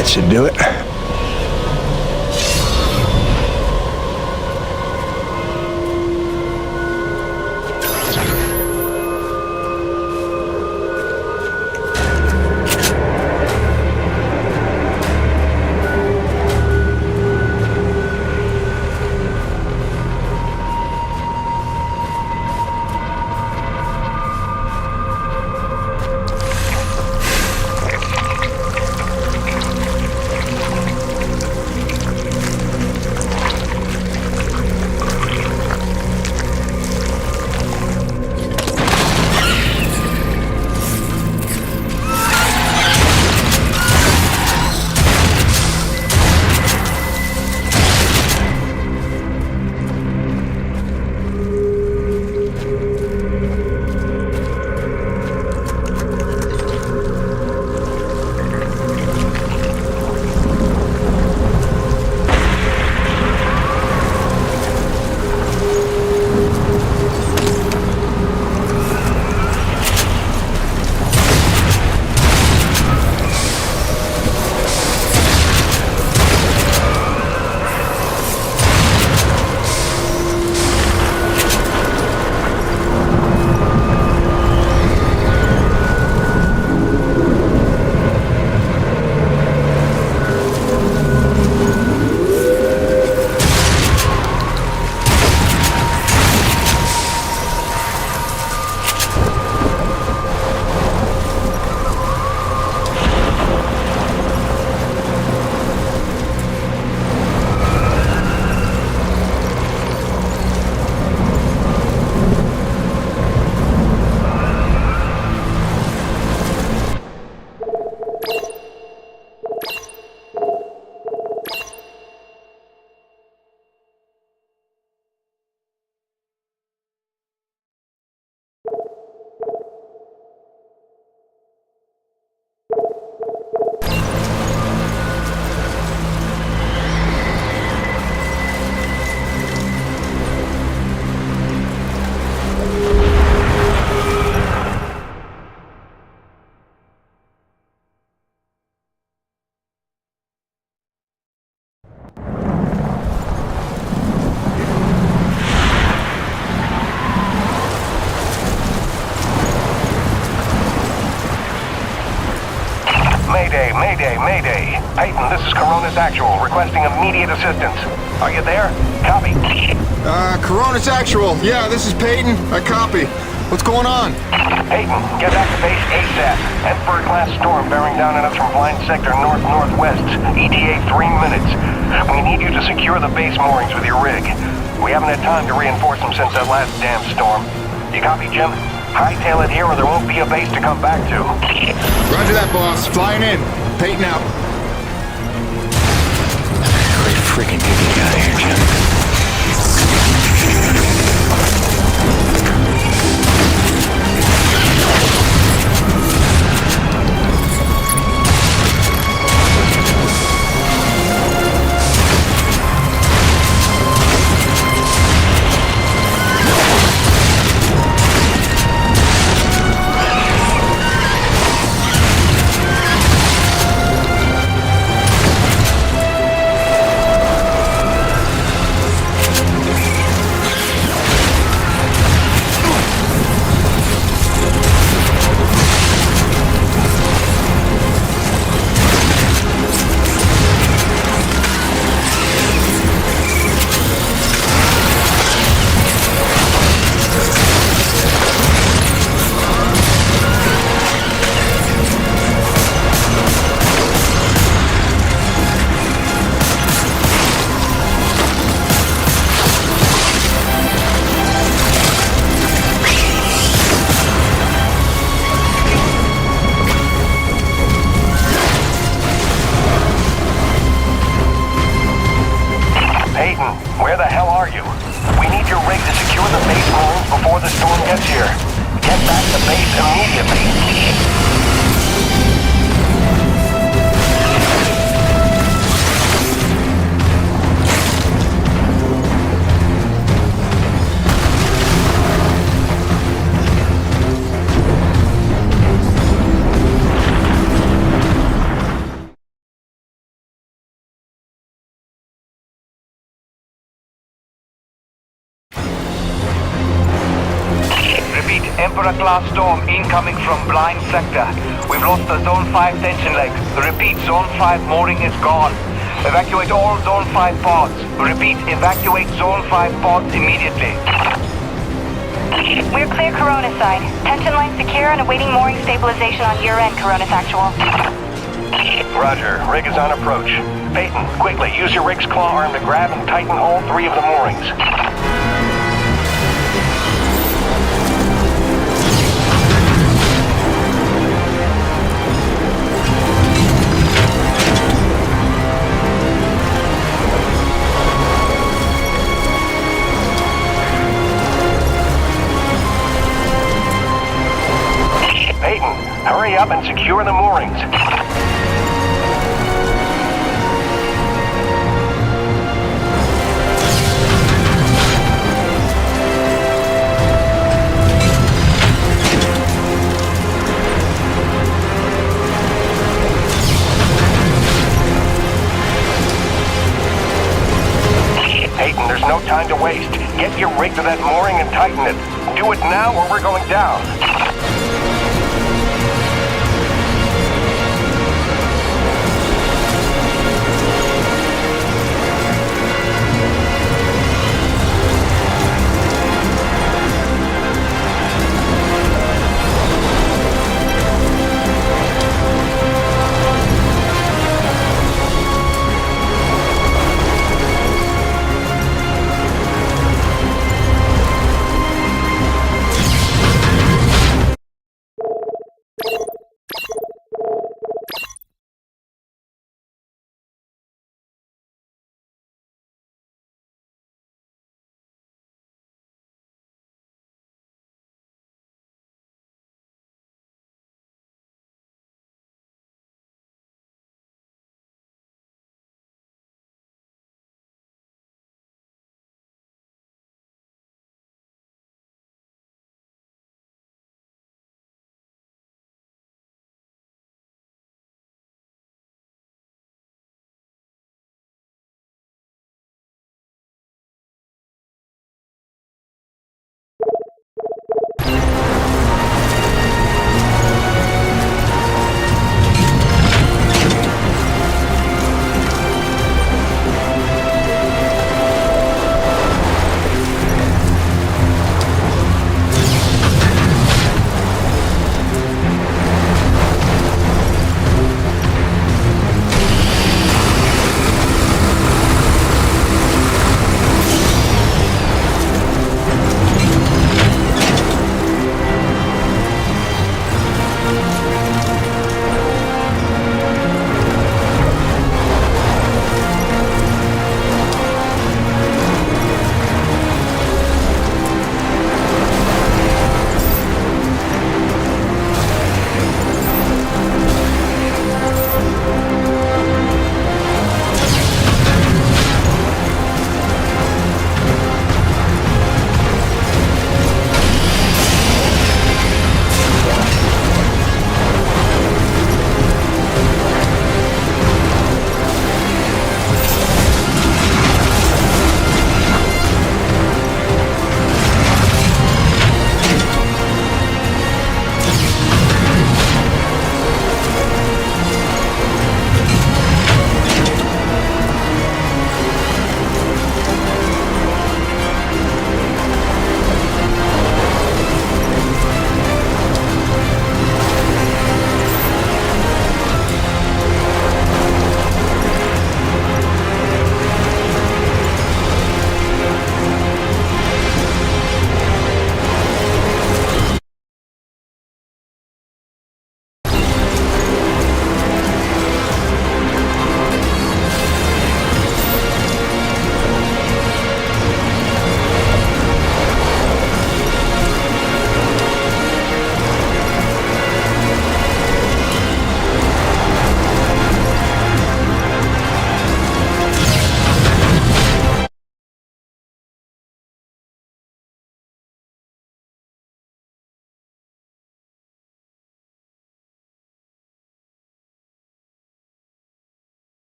That should do it. Mayday, Mayday. Peyton, this is Coronis Actual, requesting immediate assistance. Are you there? Copy. Coronis Actual. Yeah, this is Peyton. I copy. What's going on? Peyton, get back to base ASAP. Head for a class storm bearing down on us from Blind Sector north-northwest. ETA 3 minutes. We need you to secure the base moorings with your rig. We haven't had time to reinforce them since that last damn storm. You copy, Jim? Hightail it here or there won't be a base to come back to. Roger that, boss. Flying in. Peyton out. Great freaking get you out of here, Jim. Where the hell are you? We need your rig to secure the base moorings before the storm gets here. Get back to base immediately. Emperor-class storm incoming from Blind Sector. We've lost the Zone 5 tension leg. Repeat, Zone 5 mooring is gone. Evacuate all Zone 5 pods. Repeat, evacuate Zone 5 pods immediately. We're clear Coronis side. Tension line secure and awaiting mooring stabilization on your end, Coronis Actual. Roger. Rig is on approach. Peyton, quickly, use your rig's claw arm to grab and tighten all 3 of the moorings. Peyton, hurry up and secure the moorings. Peyton, there's no time to waste. Get your rig to that mooring and tighten it. Do it now or we're going down.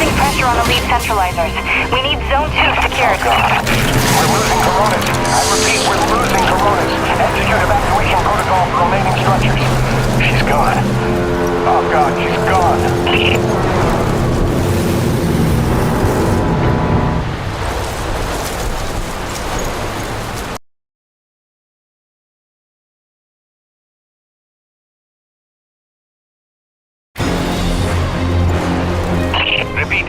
losing pressure on the lead centralizers. We need Zone 2 secured. Oh, God. We're losing Coronas. I repeat, we're losing Coronas. Execute evacuation protocol for remaining structures. She's gone. Oh, God, she's gone. Repeat.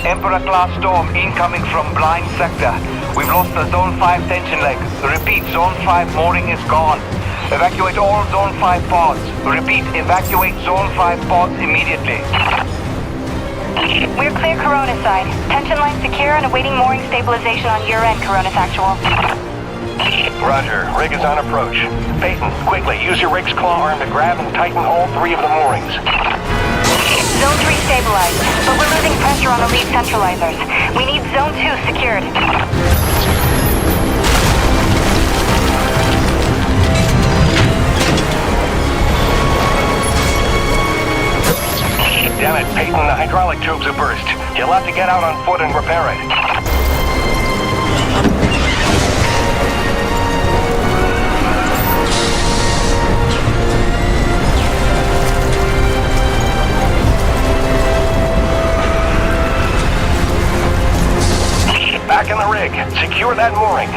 Emperor-class storm incoming from blind sector. We've lost the Zone 5 tension leg. Repeat, Zone 5 mooring is gone. Evacuate all Zone 5 pods. Repeat, evacuate Zone 5 pods immediately. We're clear Coronas side. Tension line secure and awaiting mooring stabilization on your end, Coronas Actual. Roger. Rig is on approach. Peyton, quickly, use your rig's claw arm to grab and tighten all 3 of the moorings. Zone 3 stabilized, but we're losing pressure on the lead centralizers. We need Zone 2 secured. Damn it, Peyton, the hydraulic tubes have burst. You'll have to get out on foot and repair it. Back in the rig. Secure that mooring.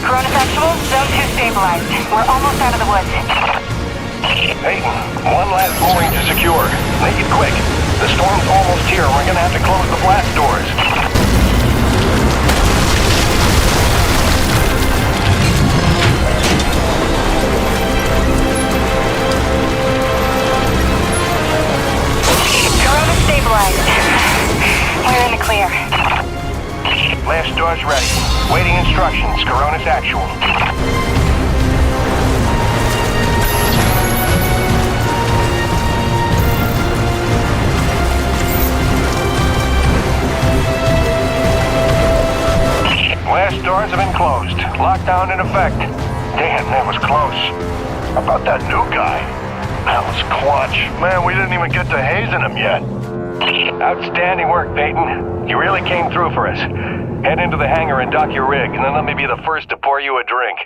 Coronas Actual, Zone 2 stabilized. We're almost out of the woods. Peyton, one last mooring to secure. Make it quick. The storm's almost here. We're gonna have to close the blast doors. Corona stabilized. We're in the clear. Blast doors ready. Waiting instructions. Coronas Actual. Blast doors have been closed. Lockdown in effect. Damn, that was close. How about that new guy? That was clutch. Man, we didn't even get to hazing him yet. Outstanding work, Peyton. You really came through for us. Head into the hangar and dock your rig, and then let me be the first to pour you a drink.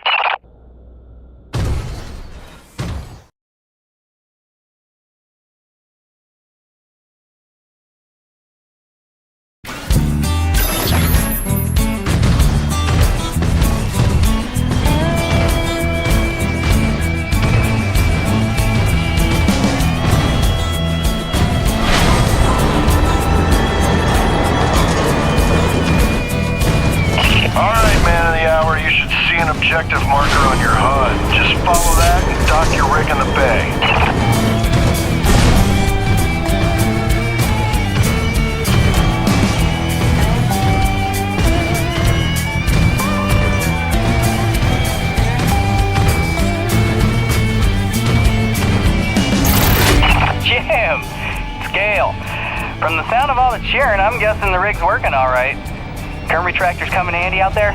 Objective marker on your HUD. Just follow that and dock your rig in the bay. Jim! Scale. From the sound of all the cheering, I'm guessing the rig's working all right. Current retractors coming handy out there?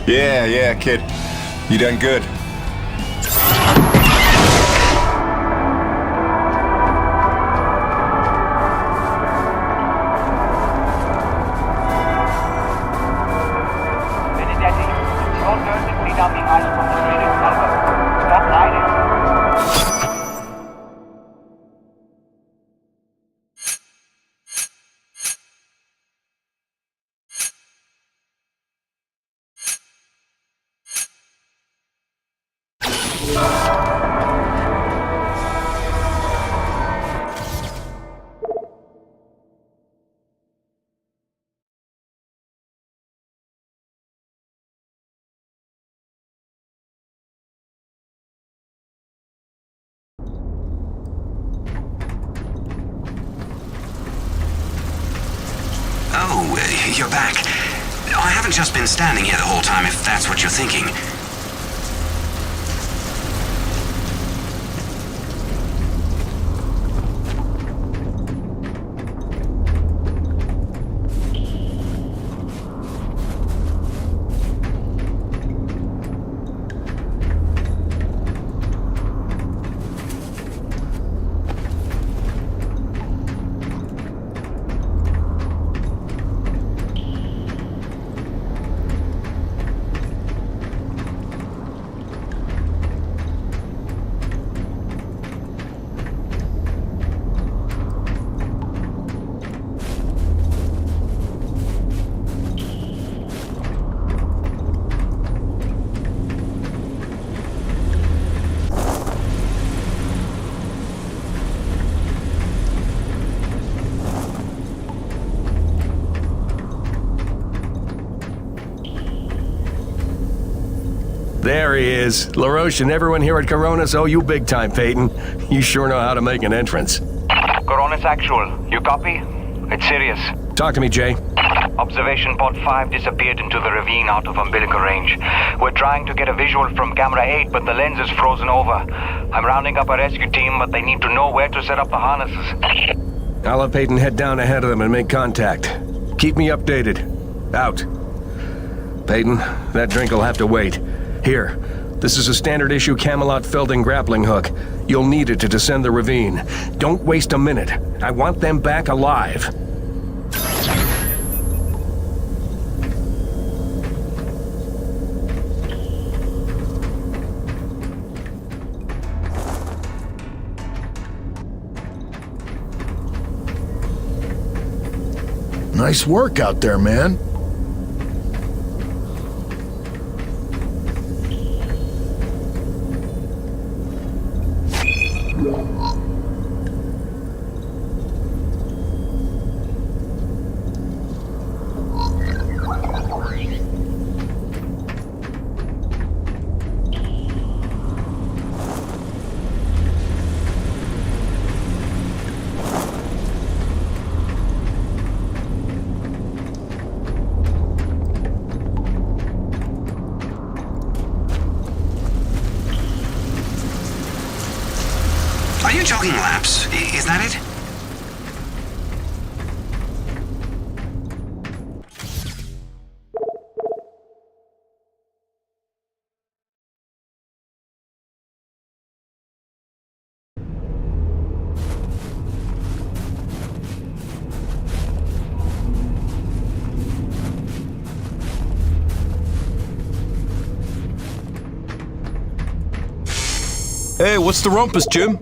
Yeah, kid. You done good. Benedetti, control turns and clean out the ice from the street elbow. Stop lighting. Oh, you're back. I haven't just been standing here the whole time, if that's what you're thinking. There he is. LaRoche and everyone here at Coronis owe you big time, Peyton. You sure know how to make an entrance. Coronis Actual, you copy? It's serious. Talk to me, Jay. Observation pod 5 disappeared into the ravine out of umbilical range. We're trying to get a visual from camera 8, but the lens is frozen over. I'm rounding up a rescue team, but they need to know where to set up the harnesses. I'll have Peyton head down ahead of them and make contact. Keep me updated. Out. Peyton, that drink will have to wait. Here, this is a standard issue Camelot Felding grappling hook. You'll need it to descend the ravine. Don't waste a minute. I want them back alive. Nice work out there, man. Are you jogging laps? Is that it? Hey, what's the rumpus, Jim?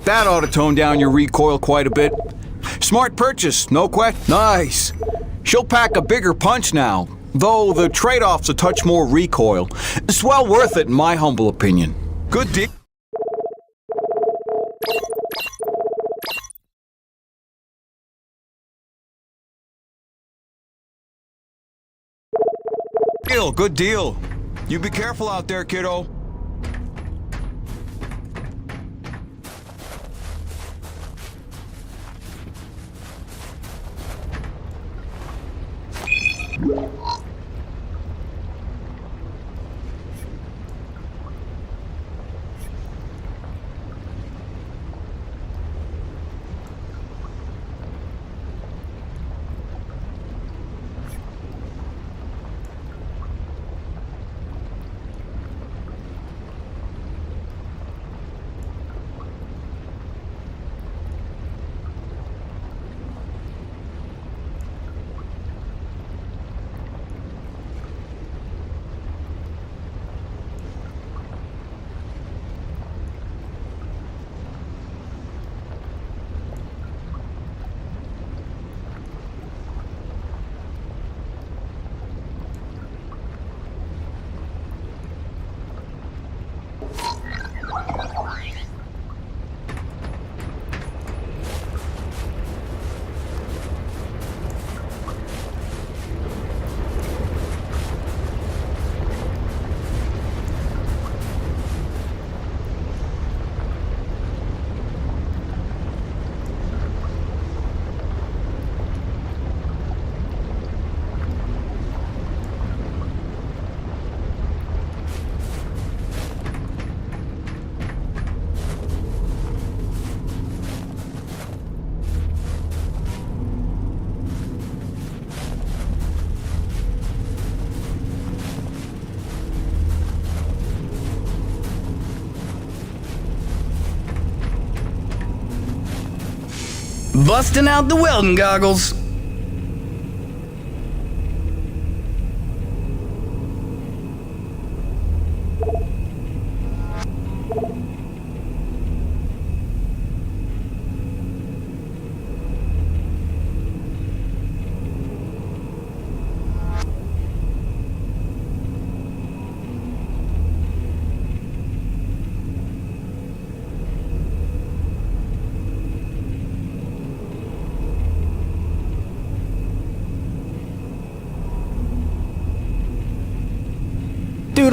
That ought to tone down your recoil quite a bit. Smart purchase, no question. Nice. She'll pack a bigger punch now, though the trade-off's a touch more recoil. It's well worth it in my humble opinion. Good deal. Good deal. You be careful out there, kiddo. Busting out the welding goggles.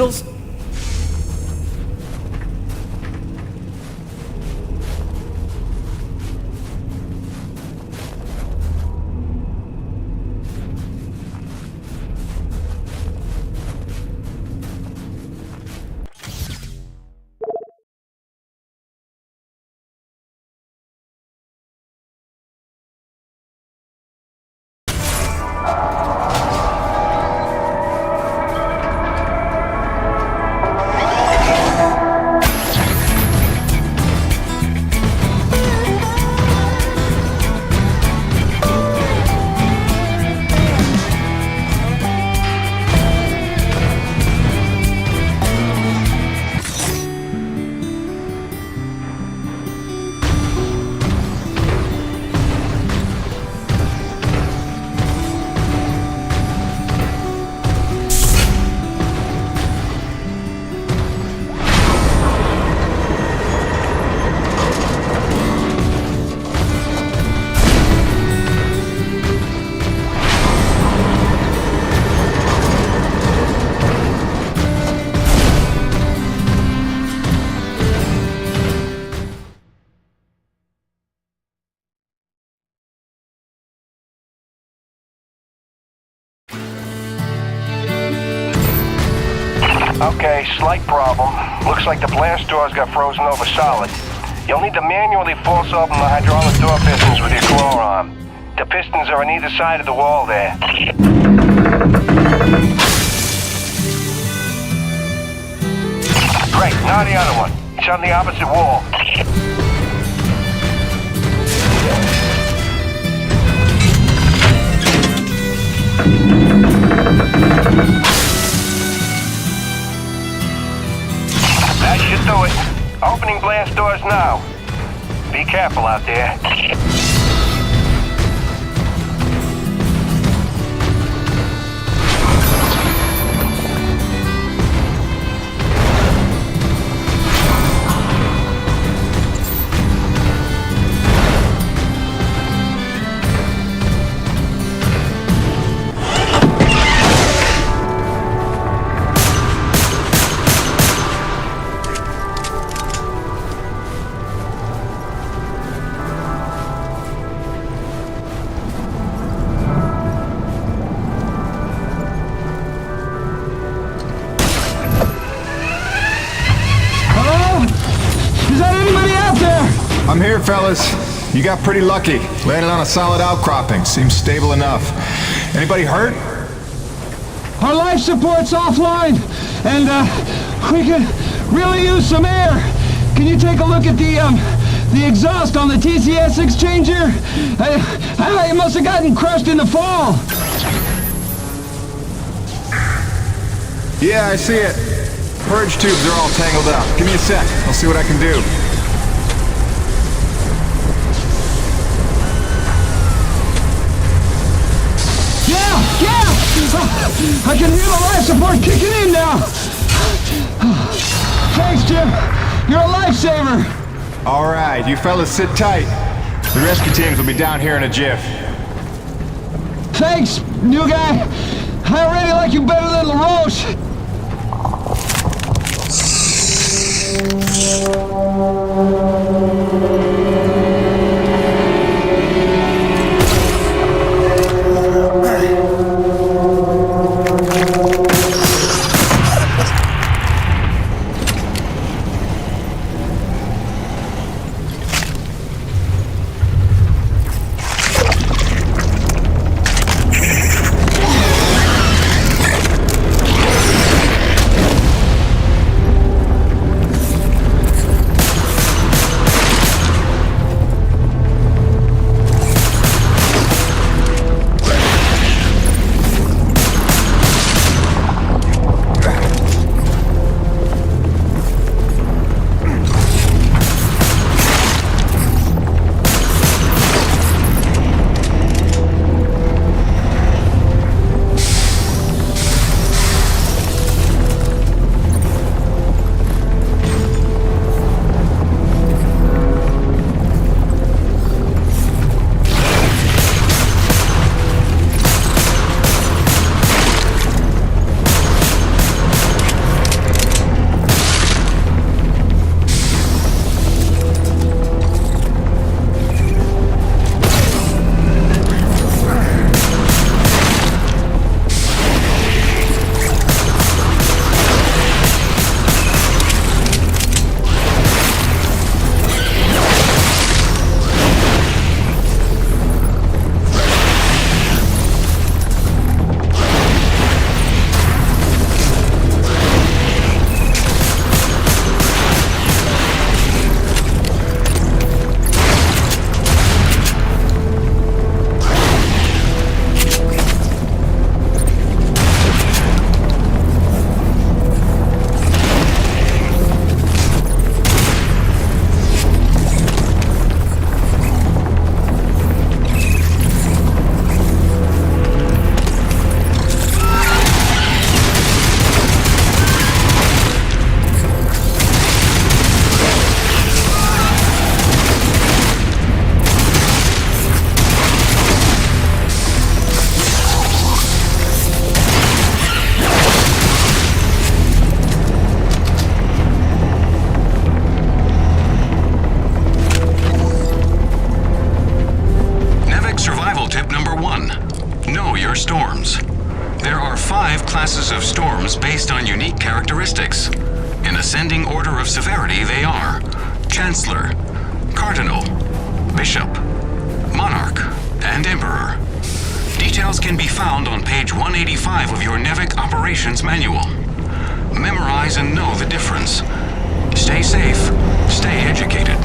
criminals? Okay, slight problem. Looks like the blast doors got frozen over solid. You'll need to manually force open the hydraulic door pistons with your claw arm. The pistons are on either side of the wall there. Great, now the other one. It's on the opposite wall. That should do it. Opening blast doors now. Be careful out there. I'm here, fellas. You got pretty lucky. Landed on a solid outcropping. Seems stable enough. Anybody hurt? Our life support's offline, and we could really use some air. Can you take a look at the exhaust on the TCS exchanger? It must have gotten crushed in the fall. Yeah, I see it. Purge tubes are all tangled up. Give me a sec. I'll see what I can do. I can hear the life support kicking in now! Thanks, Jim. You're a lifesaver! Alright, you fellas sit tight. The rescue teams will be down here in a jiff. Thanks, new guy. I already like you better than LaRoche. storms. There are 5 classes of storms based on unique characteristics. In ascending order of severity, they are Chancellor, Cardinal, Bishop, Monarch, and Emperor. Details can be found on page 185 of your NEVIC Operations Manual. Memorize and know the difference. Stay safe, stay educated.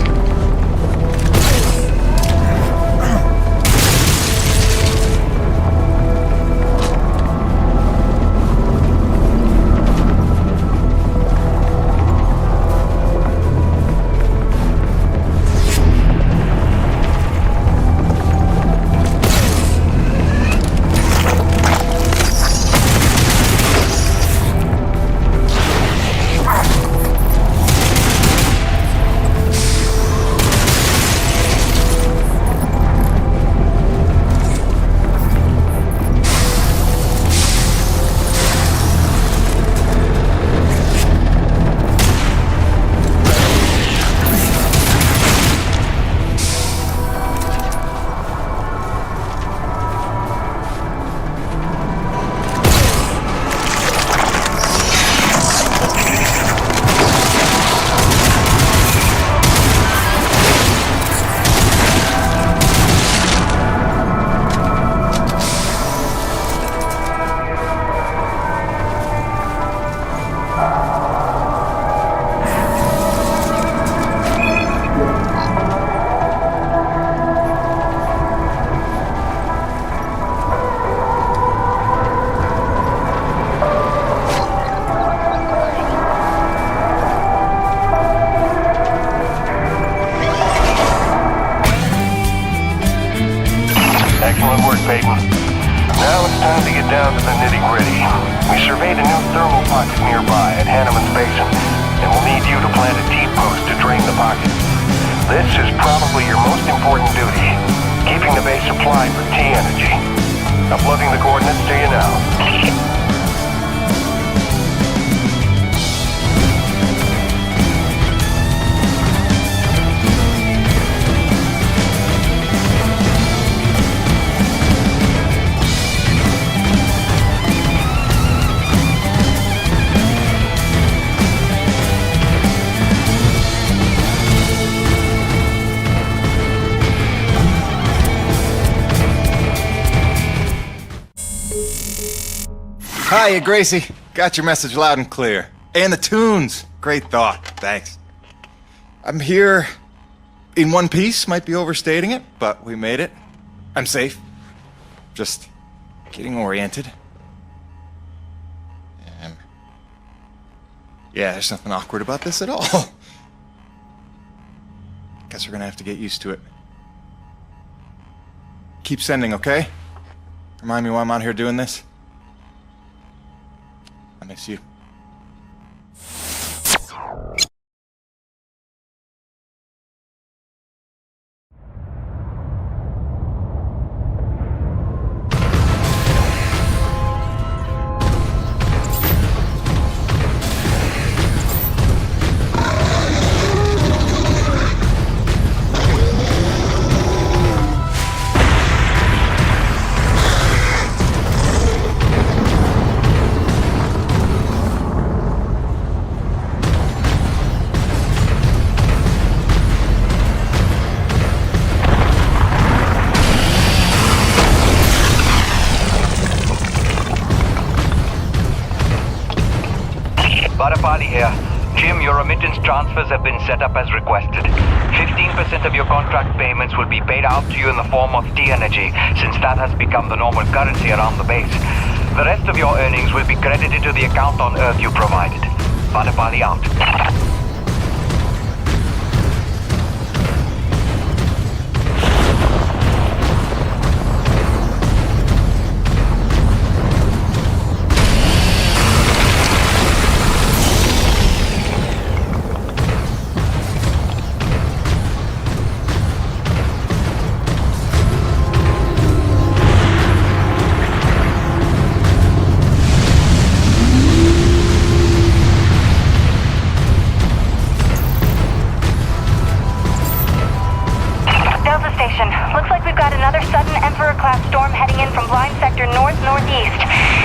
Excellent work, Peyton. Now it's time to get down to the nitty-gritty. We surveyed a new thermal pocket nearby at Hanneman's Basin, and we'll need you to plant a T-post to drain the pocket. This is probably your most important duty, keeping the base supplied with T-energy. Uploading the coordinates to you now. Hiya, Gracie. Got your message loud and clear. And the tunes. Great thought. Thanks. I'm here in one piece. Might be overstating it, but we made it. I'm safe. Just getting oriented. Yeah, there's nothing awkward about this at all. Guess we're gonna have to get used to it. Keep sending, okay? Remind me why I'm out here doing this. I miss you. Here. Jim, your remittance transfers have been set up as requested. 15% of your contract payments will be paid out to you in the form of T-energy, since that has become the normal currency around the base. The rest of your earnings will be credited to the account on Earth you provided. Vadapali out. Looks like we've got another sudden Emperor-class storm heading in from blind sector north-northeast.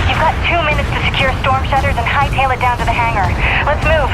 You've got 2 minutes to secure storm shutters and hightail it down to the hangar. Let's move.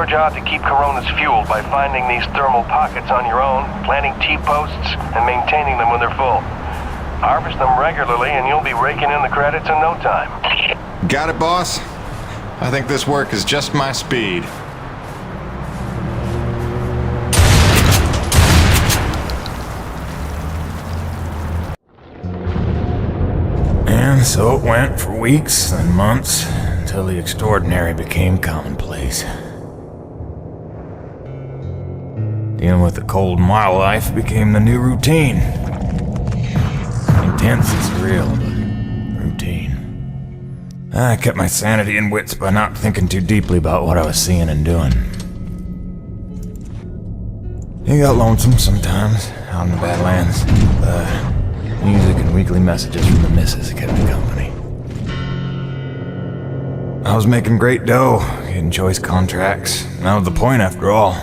your job to keep Coronas fueled by finding these thermal pockets on your own, planting T-posts, and maintaining them when they're full. Harvest them regularly and you'll be raking in the credits in no time. Got it, boss? I think this work is just my speed. And so it went for weeks and months, until the extraordinary became commonplace. Dealing with the cold and wild life became the new routine. Intense and surreal, but routine. I kept my sanity and wits by not thinking too deeply about what I was seeing and doing. It got lonesome sometimes, out in the Badlands. Music and weekly messages from the missus kept me company. I was making great dough, getting choice contracts. That was the point after all.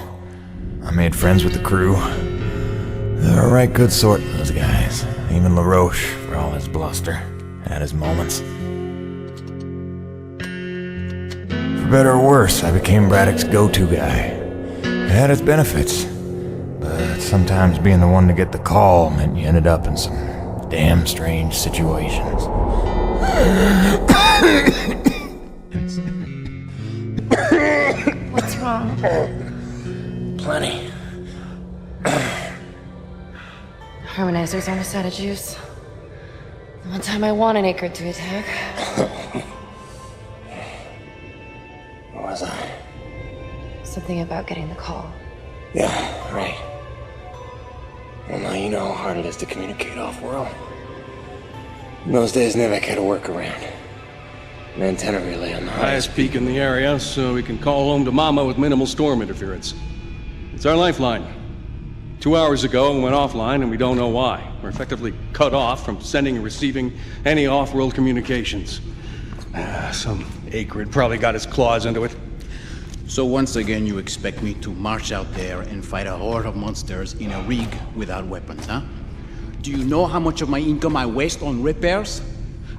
I made friends with the crew. They were a right good sort, those guys. Even LaRoche, for all his bluster, had his moments. For better or worse, I became Braddock's go-to guy. It had its benefits, but sometimes being the one to get the call meant you ended up in some damn strange situations. What's wrong? Plenty. Harmonizers almost out of juice. The one time I want an acre to attack. What was I? Something about getting the call. Yeah, right. Well, now you know how hard it is to communicate off-world. In those days, Nevek had a workaround. An antenna relay on the Highest peak in the area, so we can call home to Mama with minimal storm interference. It's our lifeline. 2 hours ago, it went offline, and we don't know why. We're effectively cut off from sending and receiving any off-world communications. Some acrid probably got his claws into it. So once again, you expect me to march out there and fight a horde of monsters in a rig without weapons, huh? Do you know how much of my income I waste on repairs?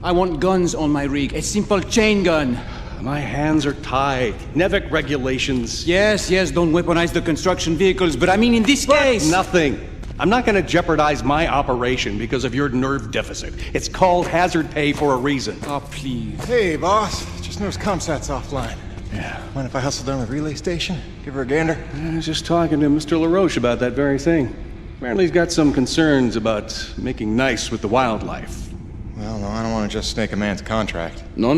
I want guns on my rig, a simple chain gun. My hands are tied. Nevek regulations. Yes, don't weaponize the construction vehicles, but I mean in this case... Nothing. I'm not gonna jeopardize my operation because of your nerve deficit. It's called hazard pay for a reason. Oh, please. Hey, boss. Just noticed ComSat's offline. Yeah. Mind if I hustle down to the relay station? Give her a gander? I was just talking to Mr. LaRoche about that very thing. Apparently he's got some concerns about making nice with the wildlife. Well, no, I don't want to just snake a man's contract. No.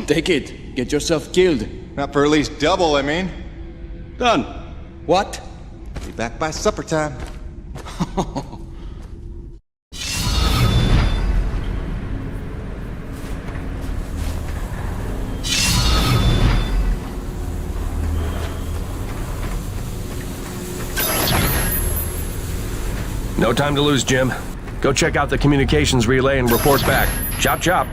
Take it. Get yourself killed. Not for at least double, I mean. Done. What? Be back by supper time. No time to lose, Jim. Go check out the communications relay and report back. Chop, chop.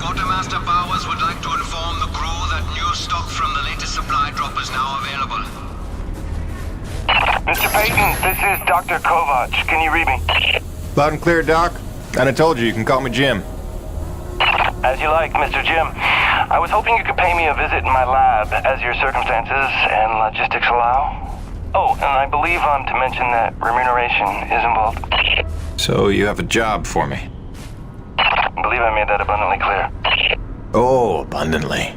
Quartermaster Bowers would like to inform the crew that new stock from the latest supply drop is now available. Mr. Payton, this is Dr. Kovac. Can you read me? Loud and clear, Doc. And I told you can call me Jim. As you like, Mr. Jim. I was hoping you could pay me a visit in my lab as your circumstances and logistics allow. Oh, and I believe I'm to mention that remuneration is involved. So you have a job for me? I believe I made that abundantly clear. Oh, abundantly.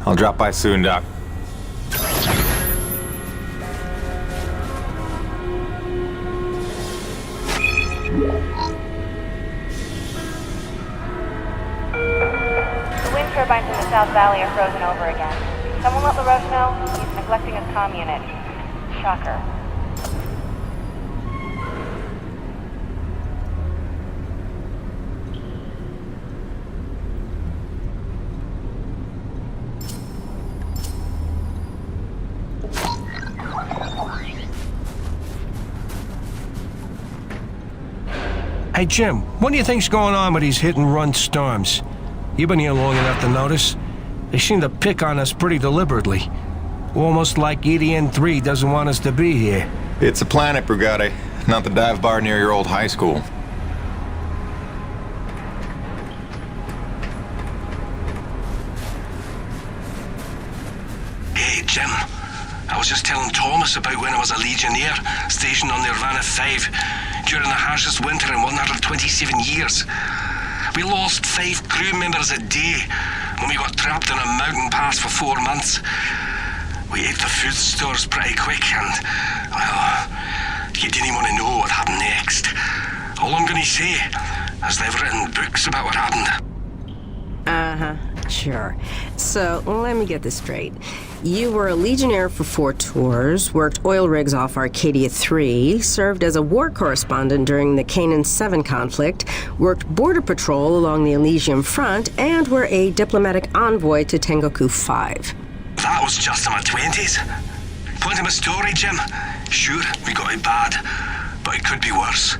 I'll drop by soon, Doc. The wind turbines in the South Valley are frozen over again. Someone let LaRoche know he's neglecting his comm unit. Shocker. Hey, Jim, what do you think's going on with these hit-and-run storms? You've been here long enough to notice. They seem to pick on us pretty deliberately. Almost like EDN-3 doesn't want us to be here. It's a planet, Brigade, not the dive bar near your old high school. Hey, Jim. I was just telling Thomas about when I was a Legionnaire stationed on the Nirvana 5 during the harshest winter in 127 years. We lost 5 crew members a day when we got trapped in a mountain pass for 4 months. We ate the food stores pretty quick and, well, you didn't want to know what happened next. All I'm gonna say is they've written books about what happened. Sure. So, let me get this straight. You were a Legionnaire for 4 tours, worked oil rigs off Arcadia 3, served as a war correspondent during the Canaan 7 conflict, worked border patrol along the Elysium front, and were a diplomatic envoy to Tengoku 5. That was just in my 20s. Point of my story, Jim. Sure, we got it bad, but it could be worse.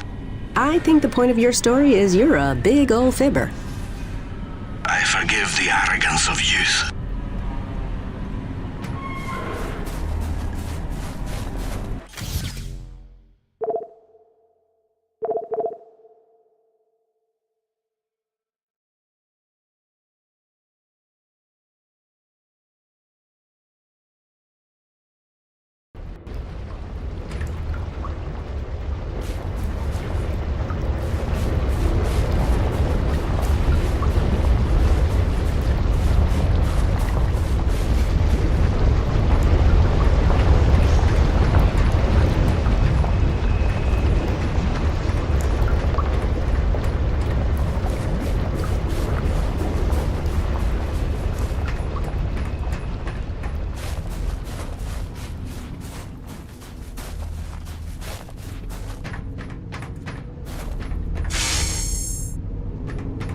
I think the point of your story is you're a big old fibber. I forgive the arrogance of youth.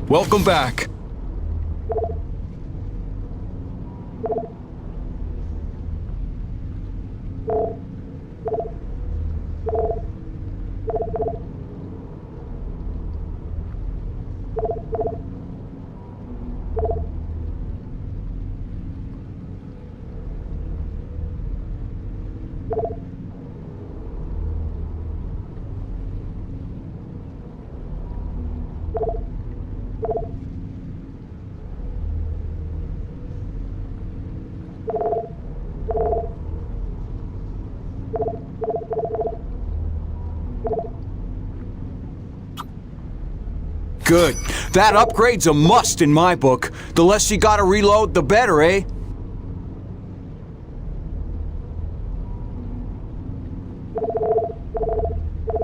Welcome back. Good. That upgrade's a must in my book. The less you gotta reload, the better, eh?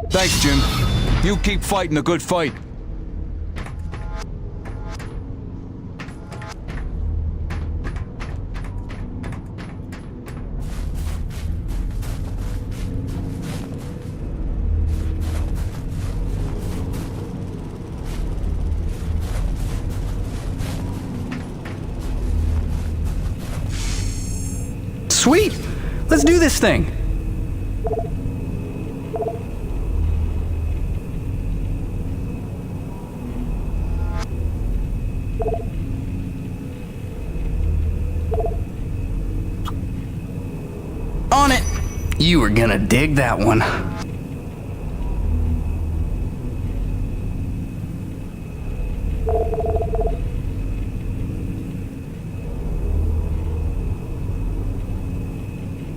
Thanks, Jim. You keep fighting a good fight. Sweet! Let's do this thing! On it! You were gonna dig that one.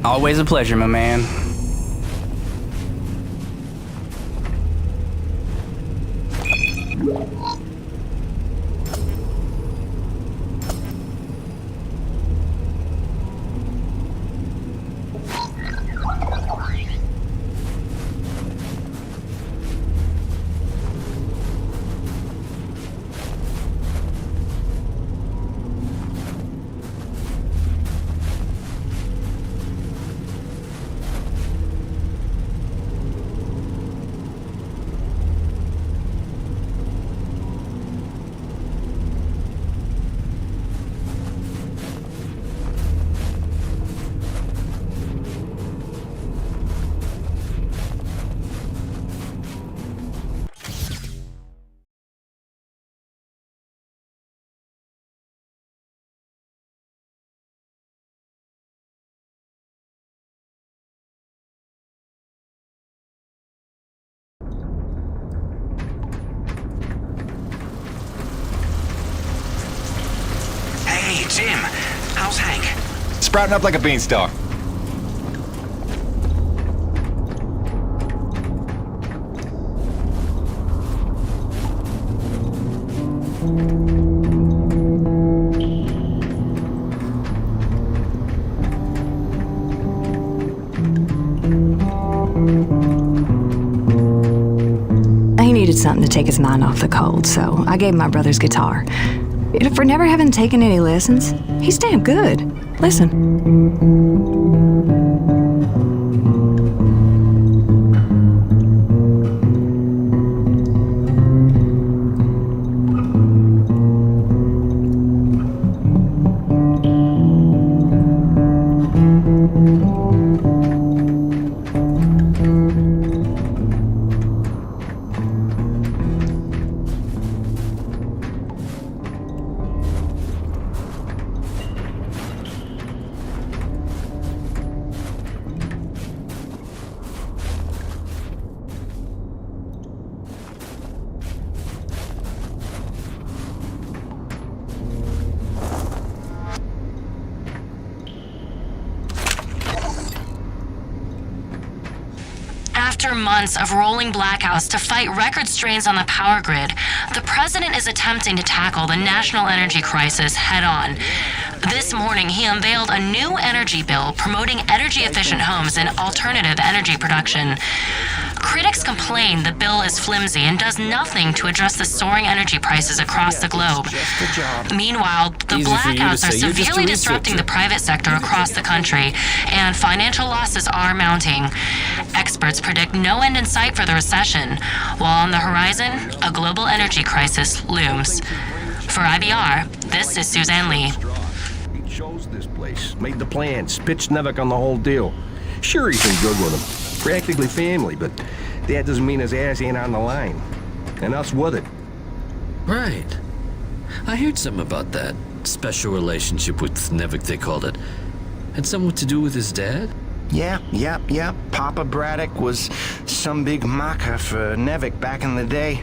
Always a pleasure, my man. Jim, how's Hank? Sprouting up like a beanstalk. He needed something to take his mind off the cold, so I gave him my brother's guitar. For never having taken any lessons, he's damn good. Listen. After months of rolling blackouts to fight record strains on the power grid, the president is attempting to tackle the national energy crisis head-on. This morning, he unveiled a new energy bill promoting energy-efficient homes and alternative energy production. Critics complain the bill is flimsy and does nothing to address the soaring energy prices across the globe. Meanwhile, the blackouts are severely disrupting the private sector across the country, and financial losses are mounting. Experts predict no end in sight for the recession, while on the horizon, a global energy crisis looms. For IBR, this is Suzanne Lee. He chose this place, made the plans, pitched Nevik on the whole deal. Sure, he's been good with him. Practically family, but that doesn't mean his ass ain't on the line. And us with it. Right. I heard something about that. Special relationship with Nevik, they called it. Had something to do with his dad? Yeah. Papa Braddock was some big maca for Nevik back in the day.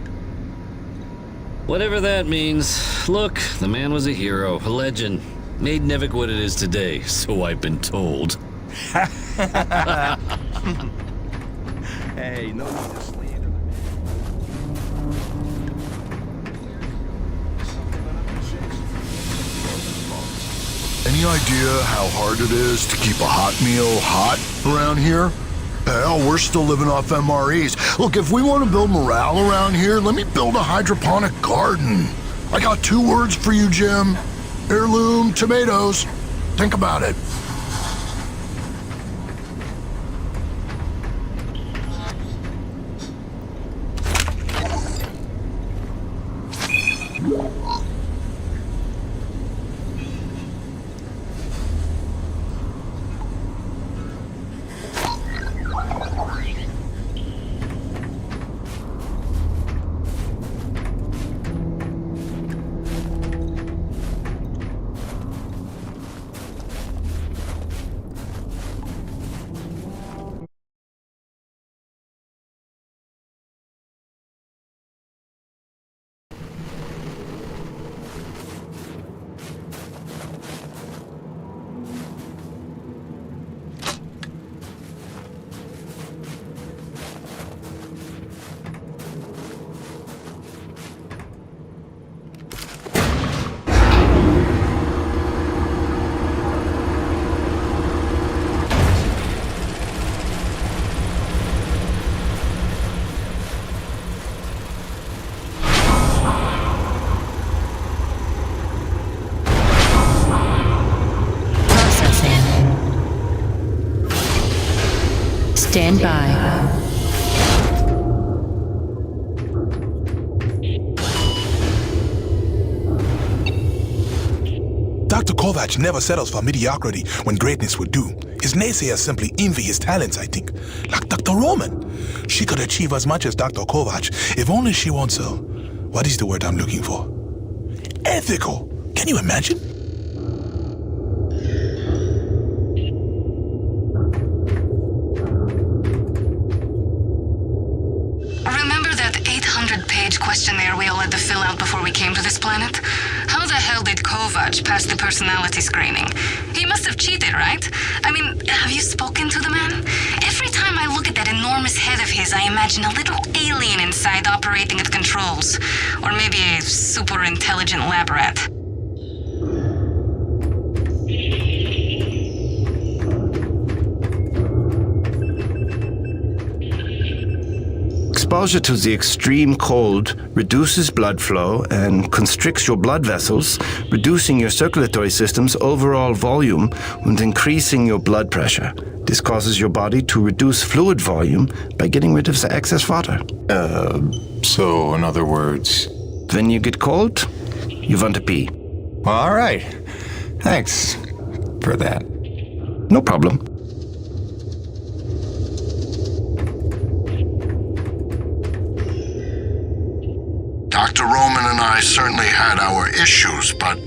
Whatever that means. Look, the man was a hero, a legend. Made Nevik what it is today, so I've been told. Hey, no need to slander Any idea how hard it is to keep a hot meal hot around here? Hell, we're still living off MREs. Look, if we want to build morale around here, let me build a hydroponic garden. I got 2 words for you, Jim. Heirloom tomatoes. Think about it. Stand by. Dr. Kovac never settles for mediocrity when greatness would do. His naysayers simply envy his talents, I think. Like Dr. Roman. She could achieve as much as Dr. Kovac if only she wants to... What is the word I'm looking for? Ethical. Can you imagine? Remember that 800-page questionnaire we all had to fill out before we came to this planet? How the hell did Kovac pass the personality screening? He must have cheated, right? I mean, have you spoken to the man? Every time I look at that enormous head of his, I imagine a little alien inside operating at controls. Or maybe a super intelligent lab rat. Exposure to the extreme cold reduces blood flow and constricts your blood vessels, reducing your circulatory system's overall volume and increasing your blood pressure. This causes your body to reduce fluid volume by getting rid of the excess water. So in other words... When you get cold, you want to pee. All right. Thanks for that. No problem. Dr. Roman and I certainly had our issues, but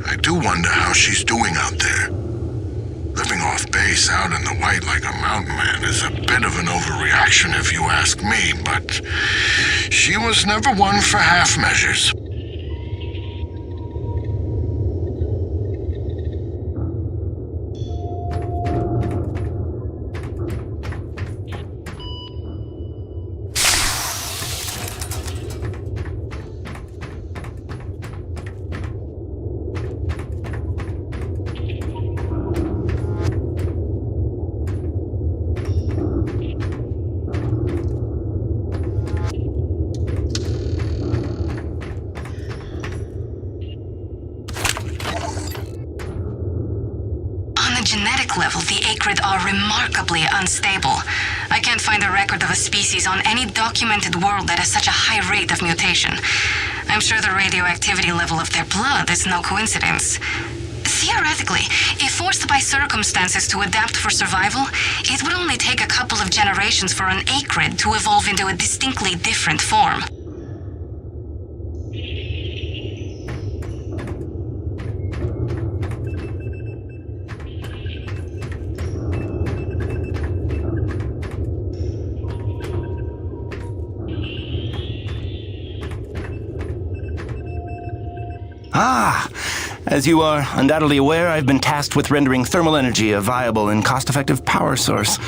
I do wonder how she's doing out there. Living off base out in the white like a mountain man is a bit of an overreaction if you ask me, but she was never one for half measures. Level, the Acrid are remarkably unstable. I can't find a record of a species on any documented world that has such a high rate of mutation. I'm sure the radioactivity level of their blood is no coincidence. Theoretically, if forced by circumstances to adapt for survival, it would only take a couple of generations for an Acrid to evolve into a distinctly different form. As you are undoubtedly aware, I've been tasked with rendering thermal energy a viable and cost-effective power source.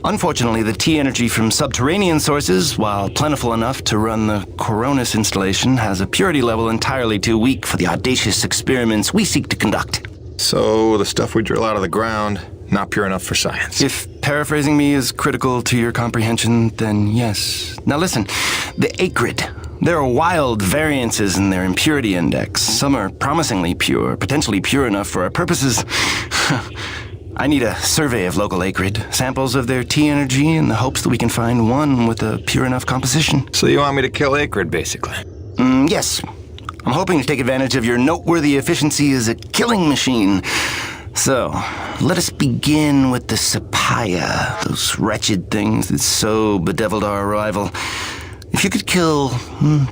Unfortunately, the T-energy from subterranean sources, while plentiful enough to run the Coronis installation, has a purity level entirely too weak for the audacious experiments we seek to conduct. So the stuff we drill out of the ground, not pure enough for science. If paraphrasing me is critical to your comprehension, then yes. Now listen, the Acrid. There are wild variances in their impurity index. Some are promisingly pure, potentially pure enough for our purposes. I need a survey of local Acrid, samples of their T-energy in the hopes that we can find one with a pure enough composition. So you want me to kill Acrid, basically? Yes. I'm hoping to take advantage of your noteworthy efficiency as a killing machine. So, let us begin with the Sapaya, those wretched things that so bedeviled our arrival. If you could kill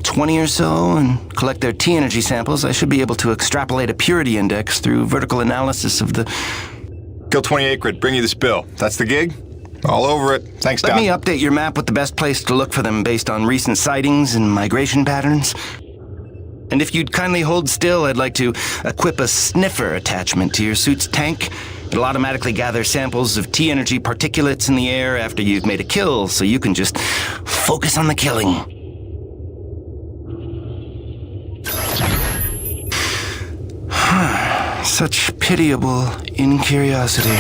20 or so and collect their T-energy samples, I should be able to extrapolate a purity index through vertical analysis of the... Kill 20 Acrid, bring you this bill. That's the gig? All over it. Thanks, Doc. Let me update your map with the best place to look for them based on recent sightings and migration patterns. And if you'd kindly hold still, I'd like to equip a sniffer attachment to your suit's tank. It'll automatically gather samples of T-energy particulates in the air after you've made a kill, so you can just focus on the killing. Such pitiable incuriosity.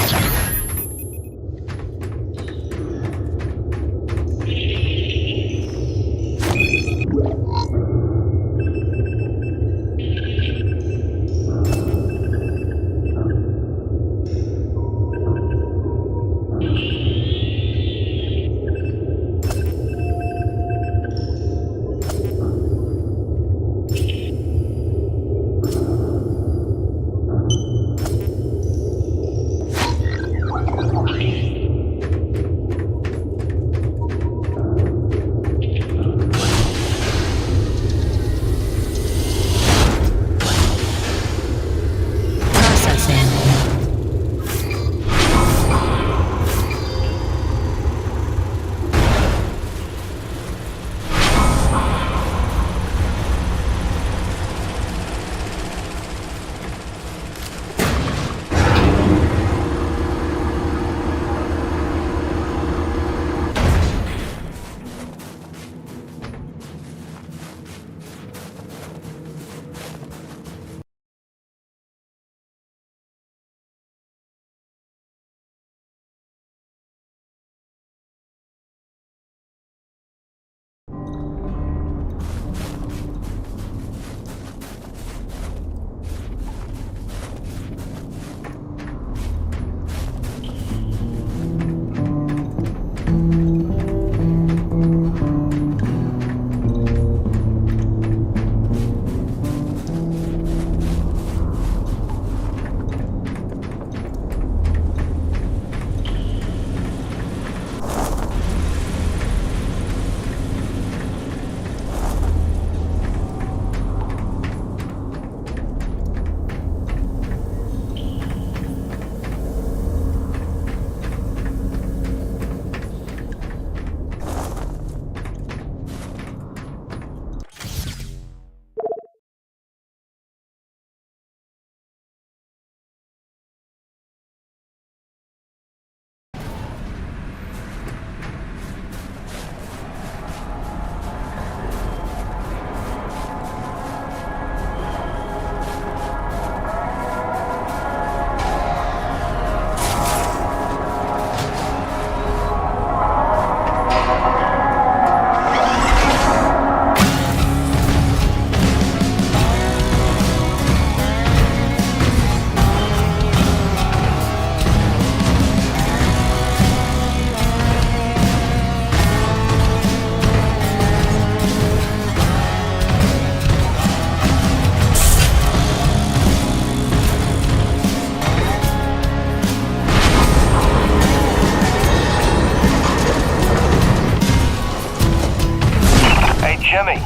Jimmy.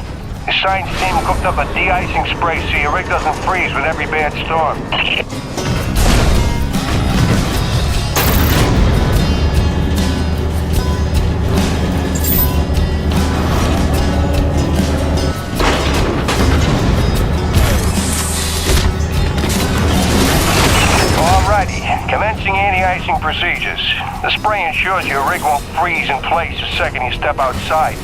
The science team cooked up a de-icing spray so your rig doesn't freeze with every bad storm. Commencing anti-icing procedures. The spray ensures your rig won't freeze in place the second you step outside,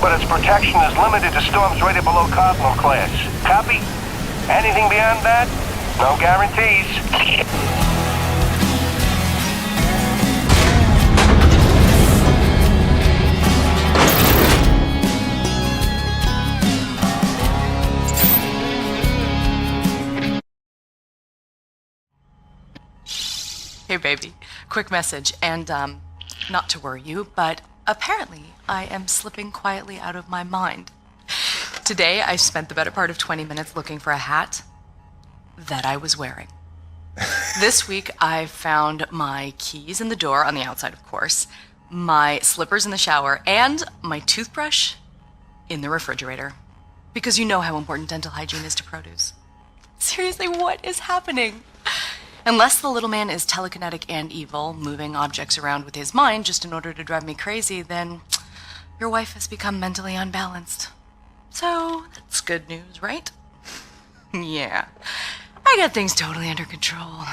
but its protection is limited to storms rated below Cardinal class. Copy? Anything beyond that? No guarantees. Hey baby, quick message, and not to worry you, but apparently I am slipping quietly out of my mind. Today I spent the better part of 20 minutes looking for a hat that I was wearing. This week I found my keys in the door, on the outside of course, my slippers in the shower, and my toothbrush in the refrigerator. Because you know how important dental hygiene is to produce. Seriously, what is happening? Unless the little man is telekinetic and evil, moving objects around with his mind just in order to drive me crazy, then your wife has become mentally unbalanced. So, that's good news, right? Yeah. I got things totally under control.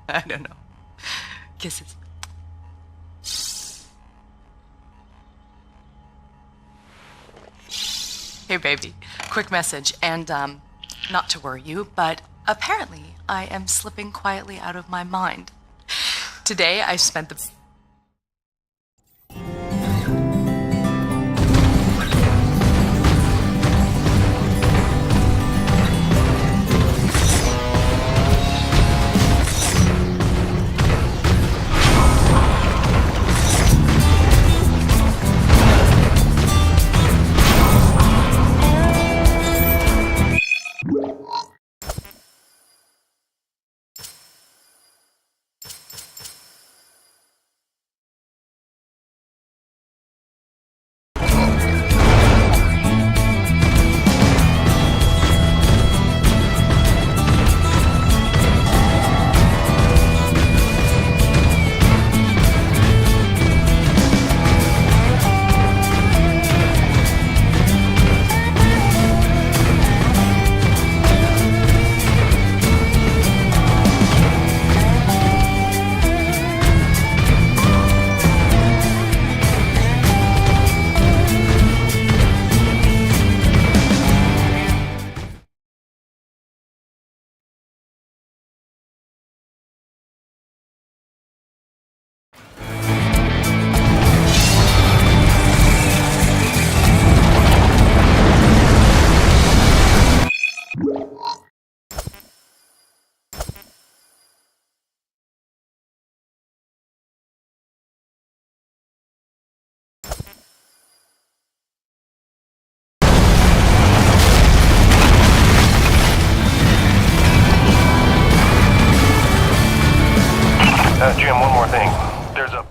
I don't know. Kisses. Hey baby, quick message, and not to worry you, but apparently I am slipping quietly out of my mind. Today I spent the... Jim, one more thing. There's a...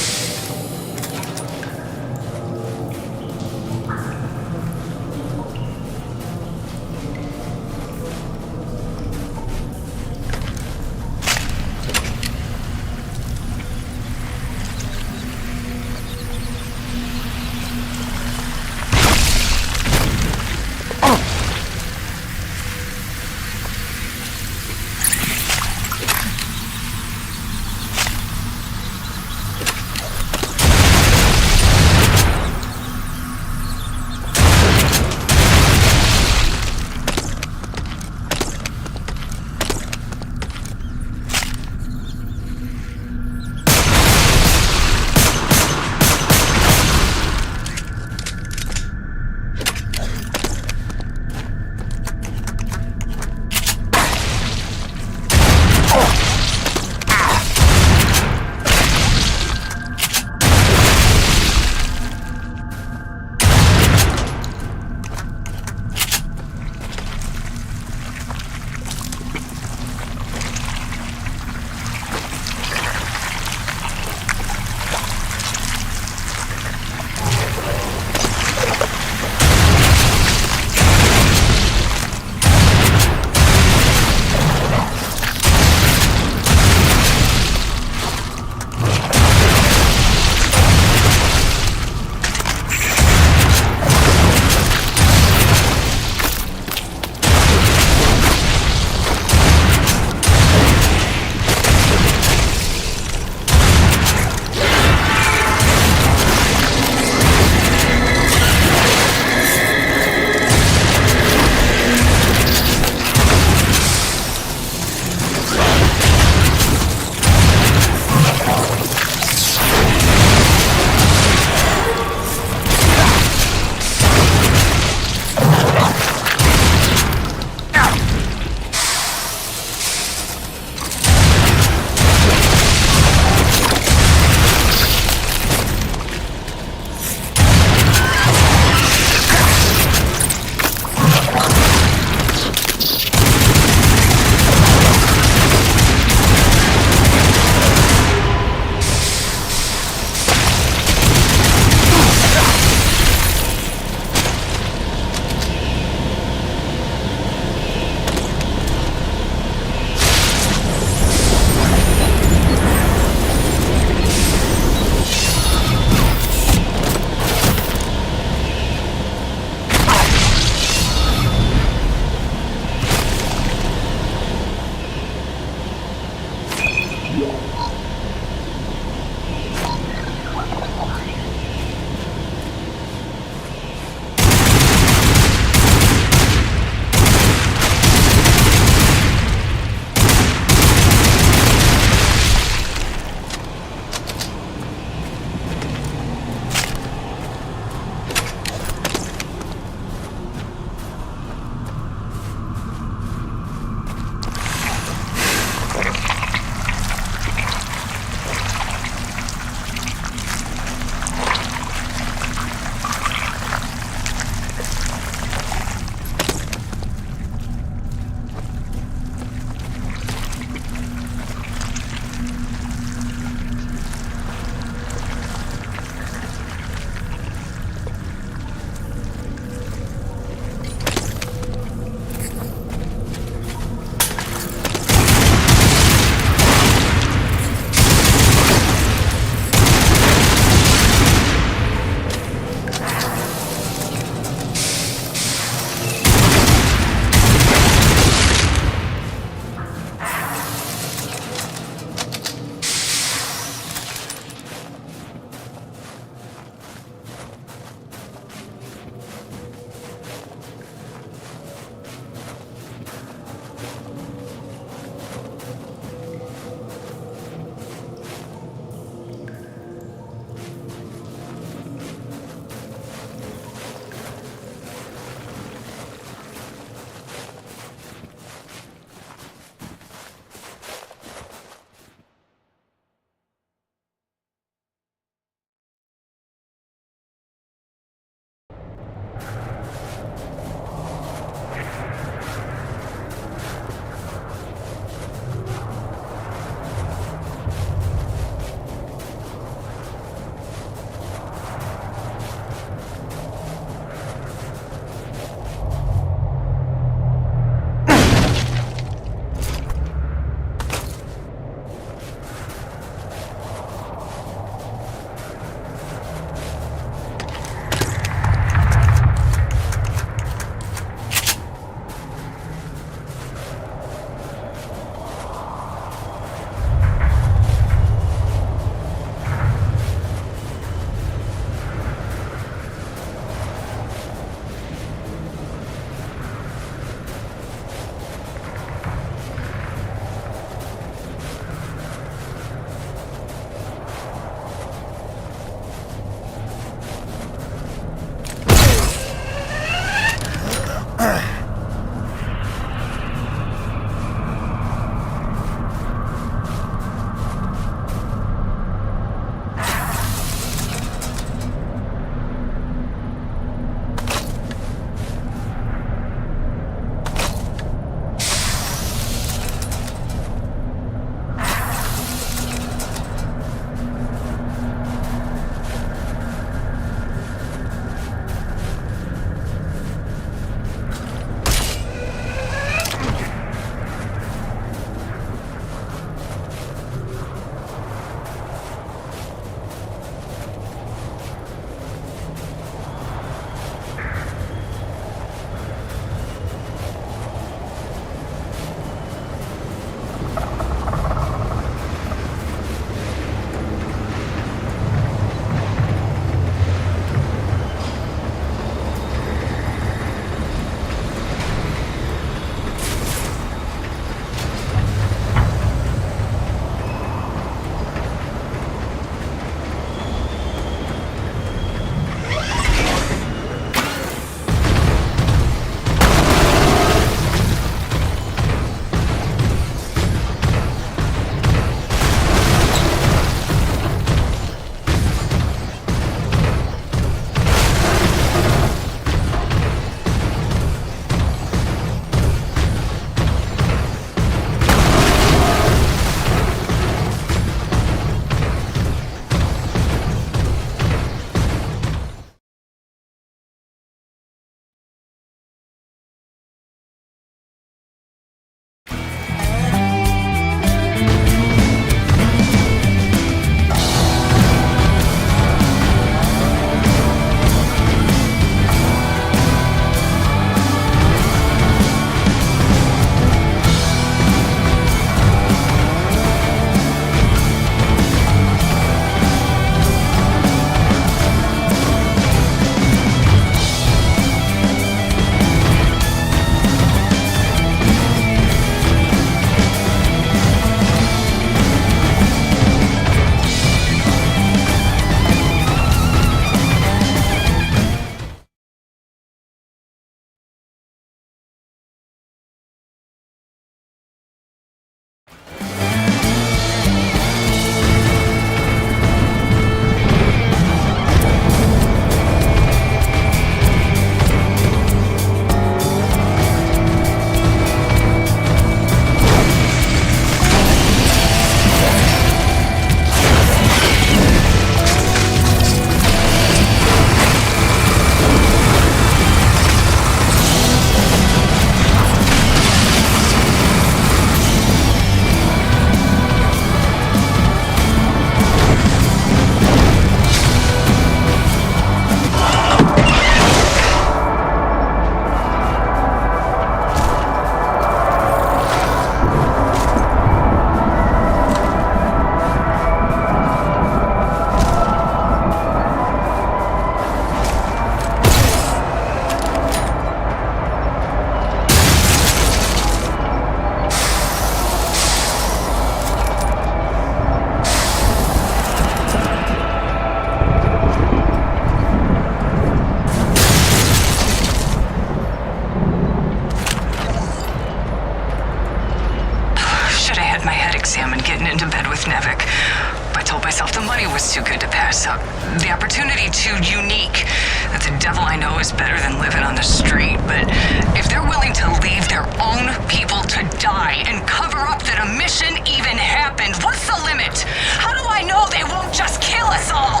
myself the money was too good to pass up. The opportunity too unique. That the devil I know is better than living on the street. But if they're willing to leave their own people to die and cover up that a mission even happened, what's the limit? How do I know they won't just kill us all?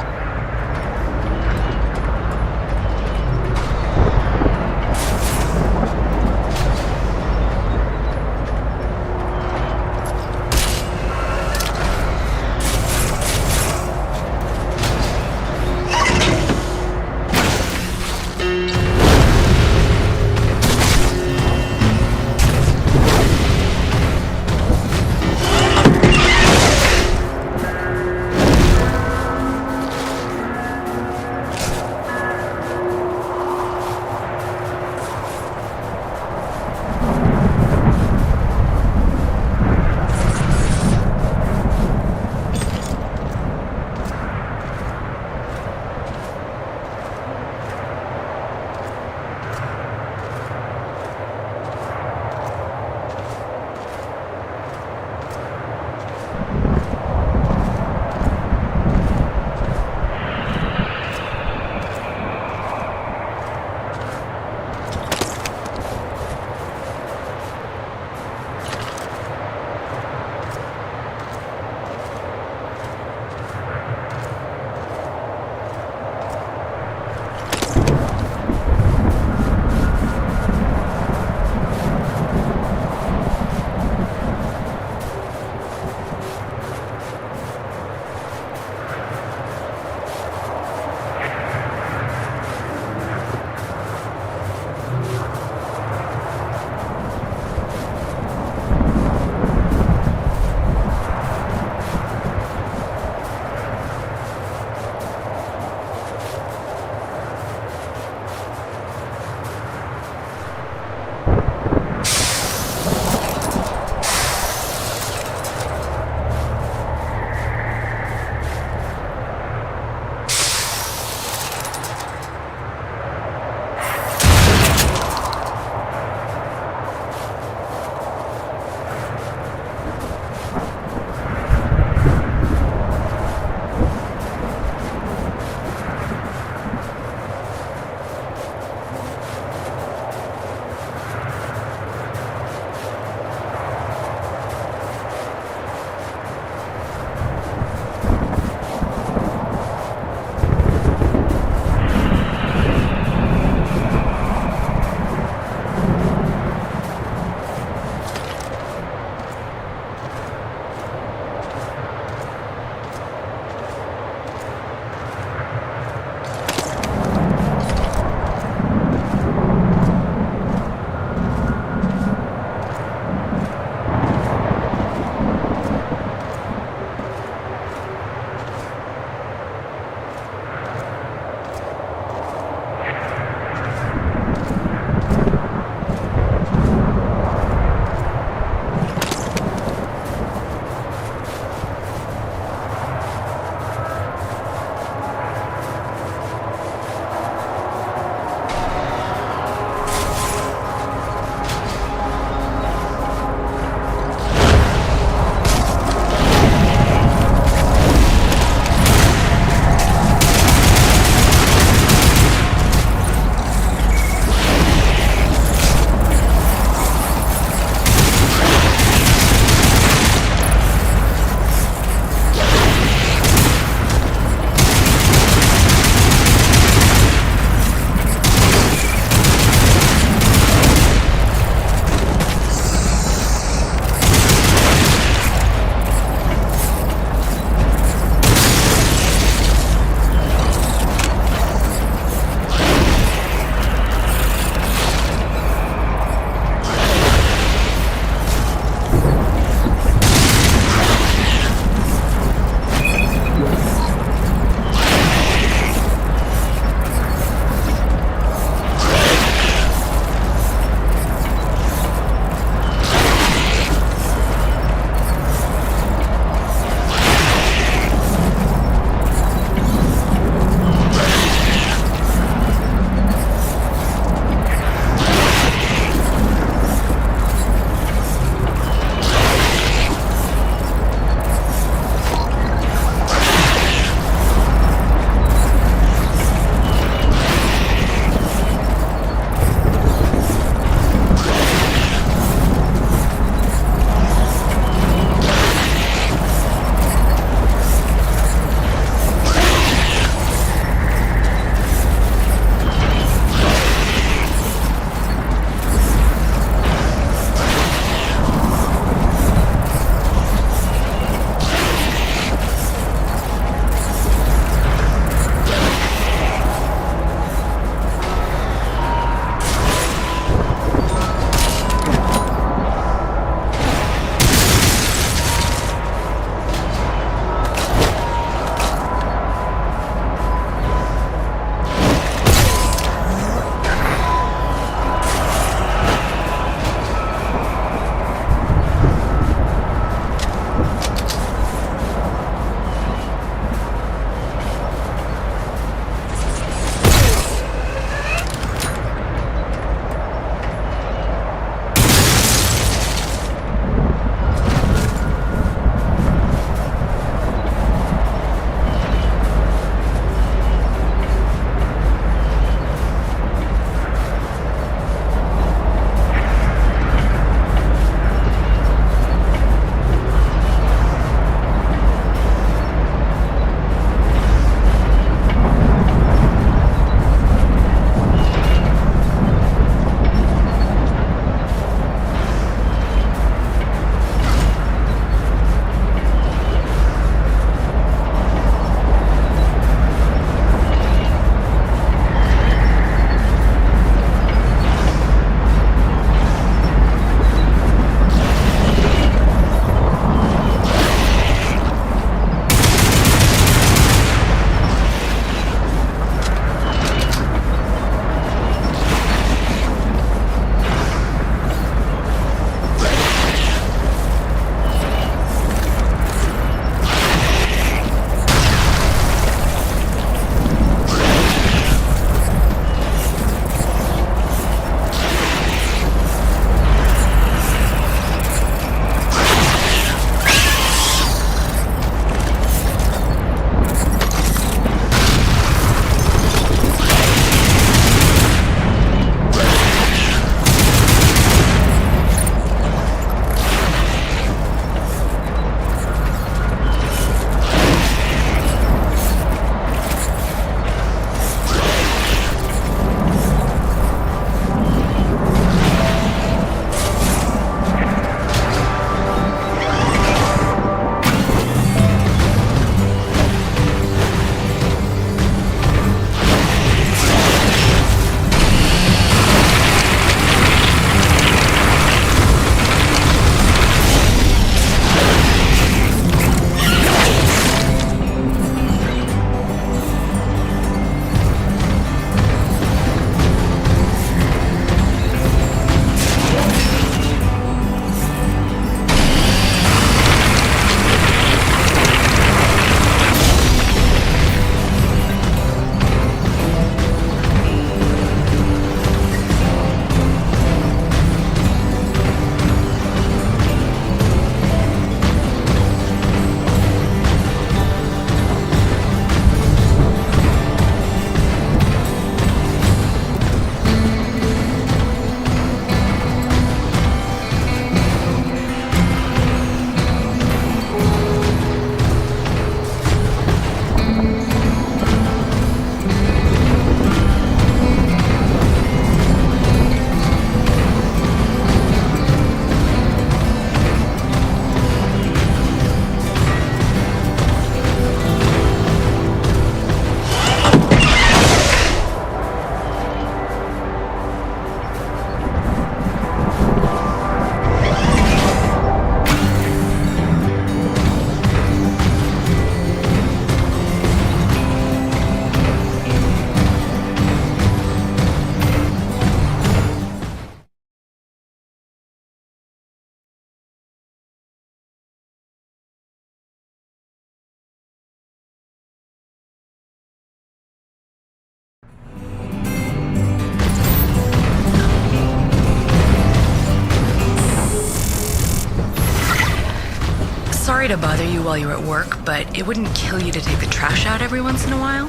Sorry to bother you while you're at work, but it wouldn't kill you to take the trash out every once in a while?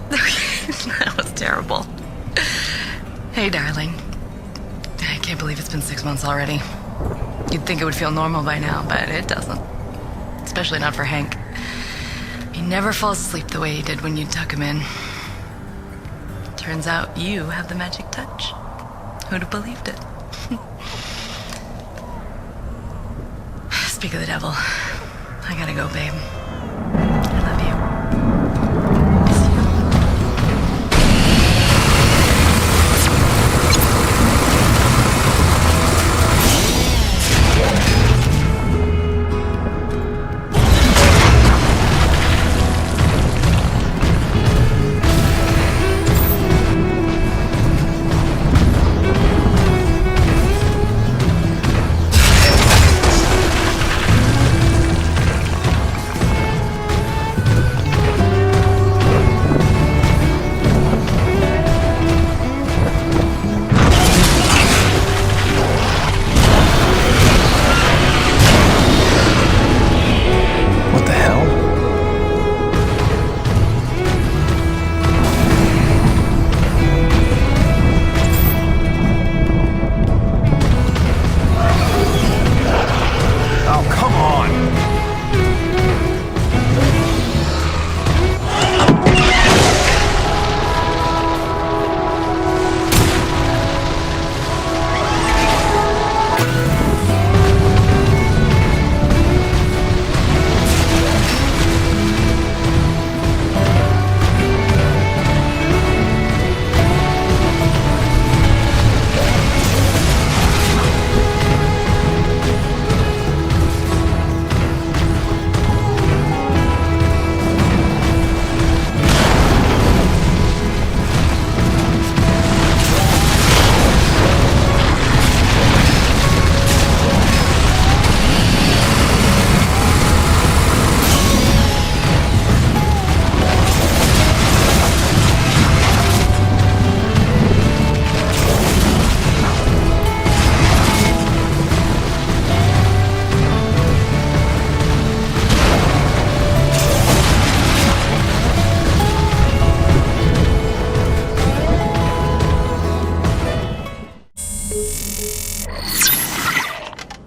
That was terrible. Hey, darling. I can't believe it's been 6 months already. You'd think it would feel normal by now, but it doesn't. Especially not for Hank. He never falls asleep the way he did when you tuck him in. Turns out you have the magic touch. Who'd have believed it? Speak of the devil. I gotta go, babe. I love you.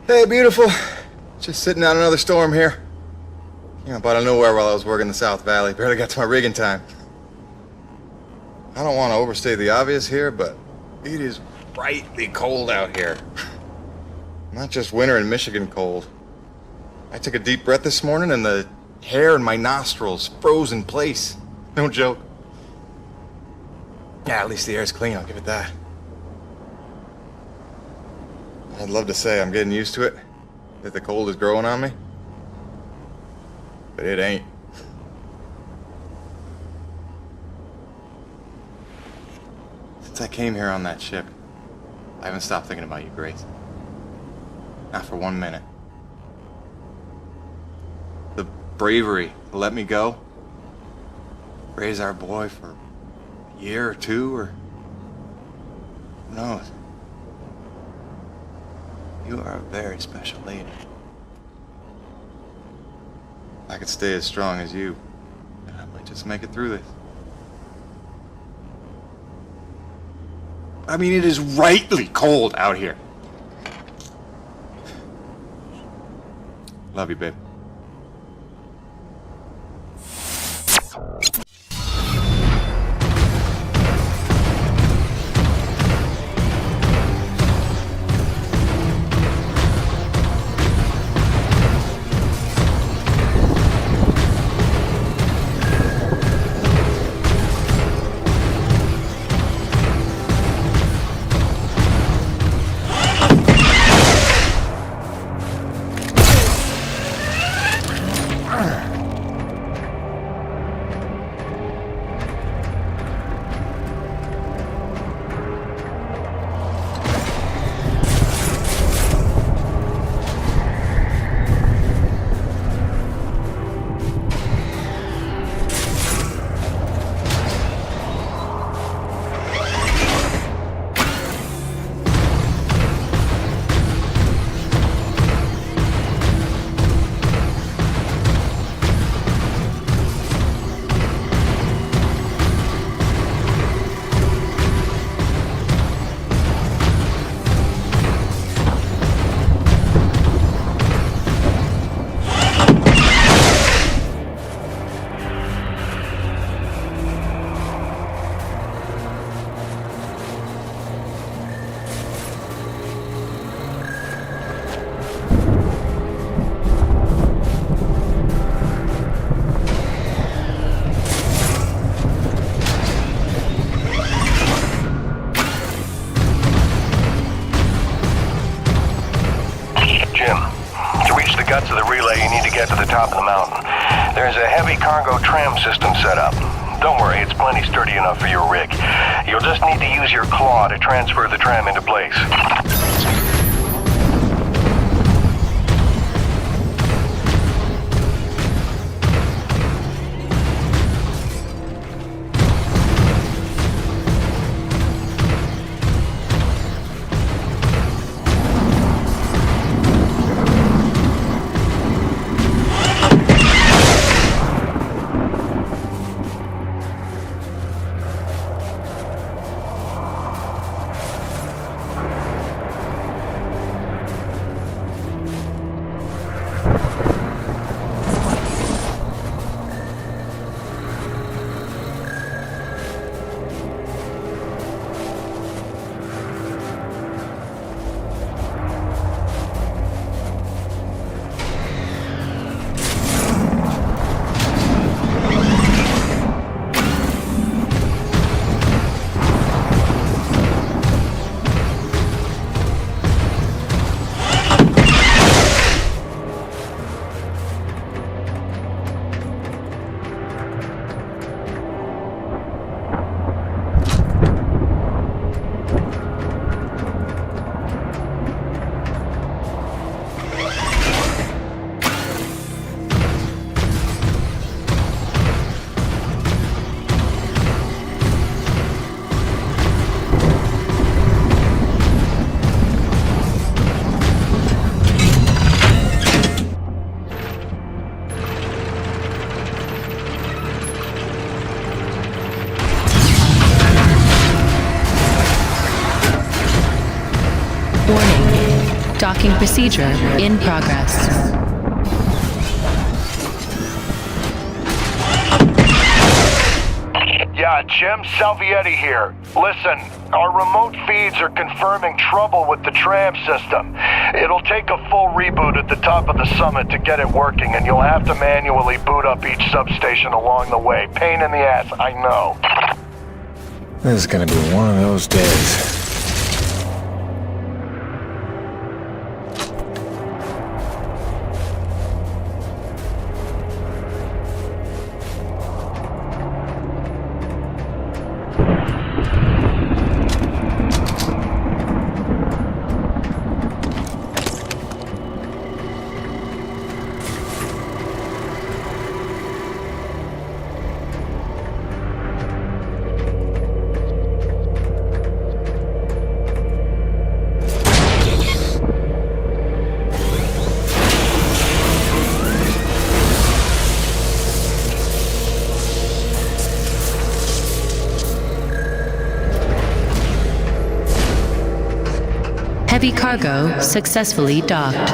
Hey, beautiful. Just sitting out another storm here. Came up out of nowhere while I was working the South Valley. Barely got to my rig in time. I don't want to overstate the obvious here, but it is frightfully cold out here. Not just winter in Michigan cold. I took a deep breath this morning and the hair in my nostrils froze in place. No joke. Yeah, at least the air's clean, I'll give it that. I'd love to say I'm getting used to it, that the cold is growing on me, but it ain't. Since I came here on that ship, I haven't stopped thinking about you, Grace. Not for 1 minute. The bravery to let me go, raise our boy for a year or two, or who knows? You are a very special lady. If I could stay as strong as you, I might just make it through this. I mean, it is rightly cold out here. Love you, babe. top of the mountain. There's a heavy cargo tram system set up. Don't worry, it's plenty sturdy enough for your rig. You'll just need to use your claw to transfer the tram into place. Docking procedure in progress. Yeah, Jim Salvietti here. Listen, our remote feeds are confirming trouble with the tram system. It'll take a full reboot at the top of the summit to get it working, and you'll have to manually boot up each substation along the way. Pain in the ass, I know. This is gonna be one of those days. Heavy cargo successfully docked.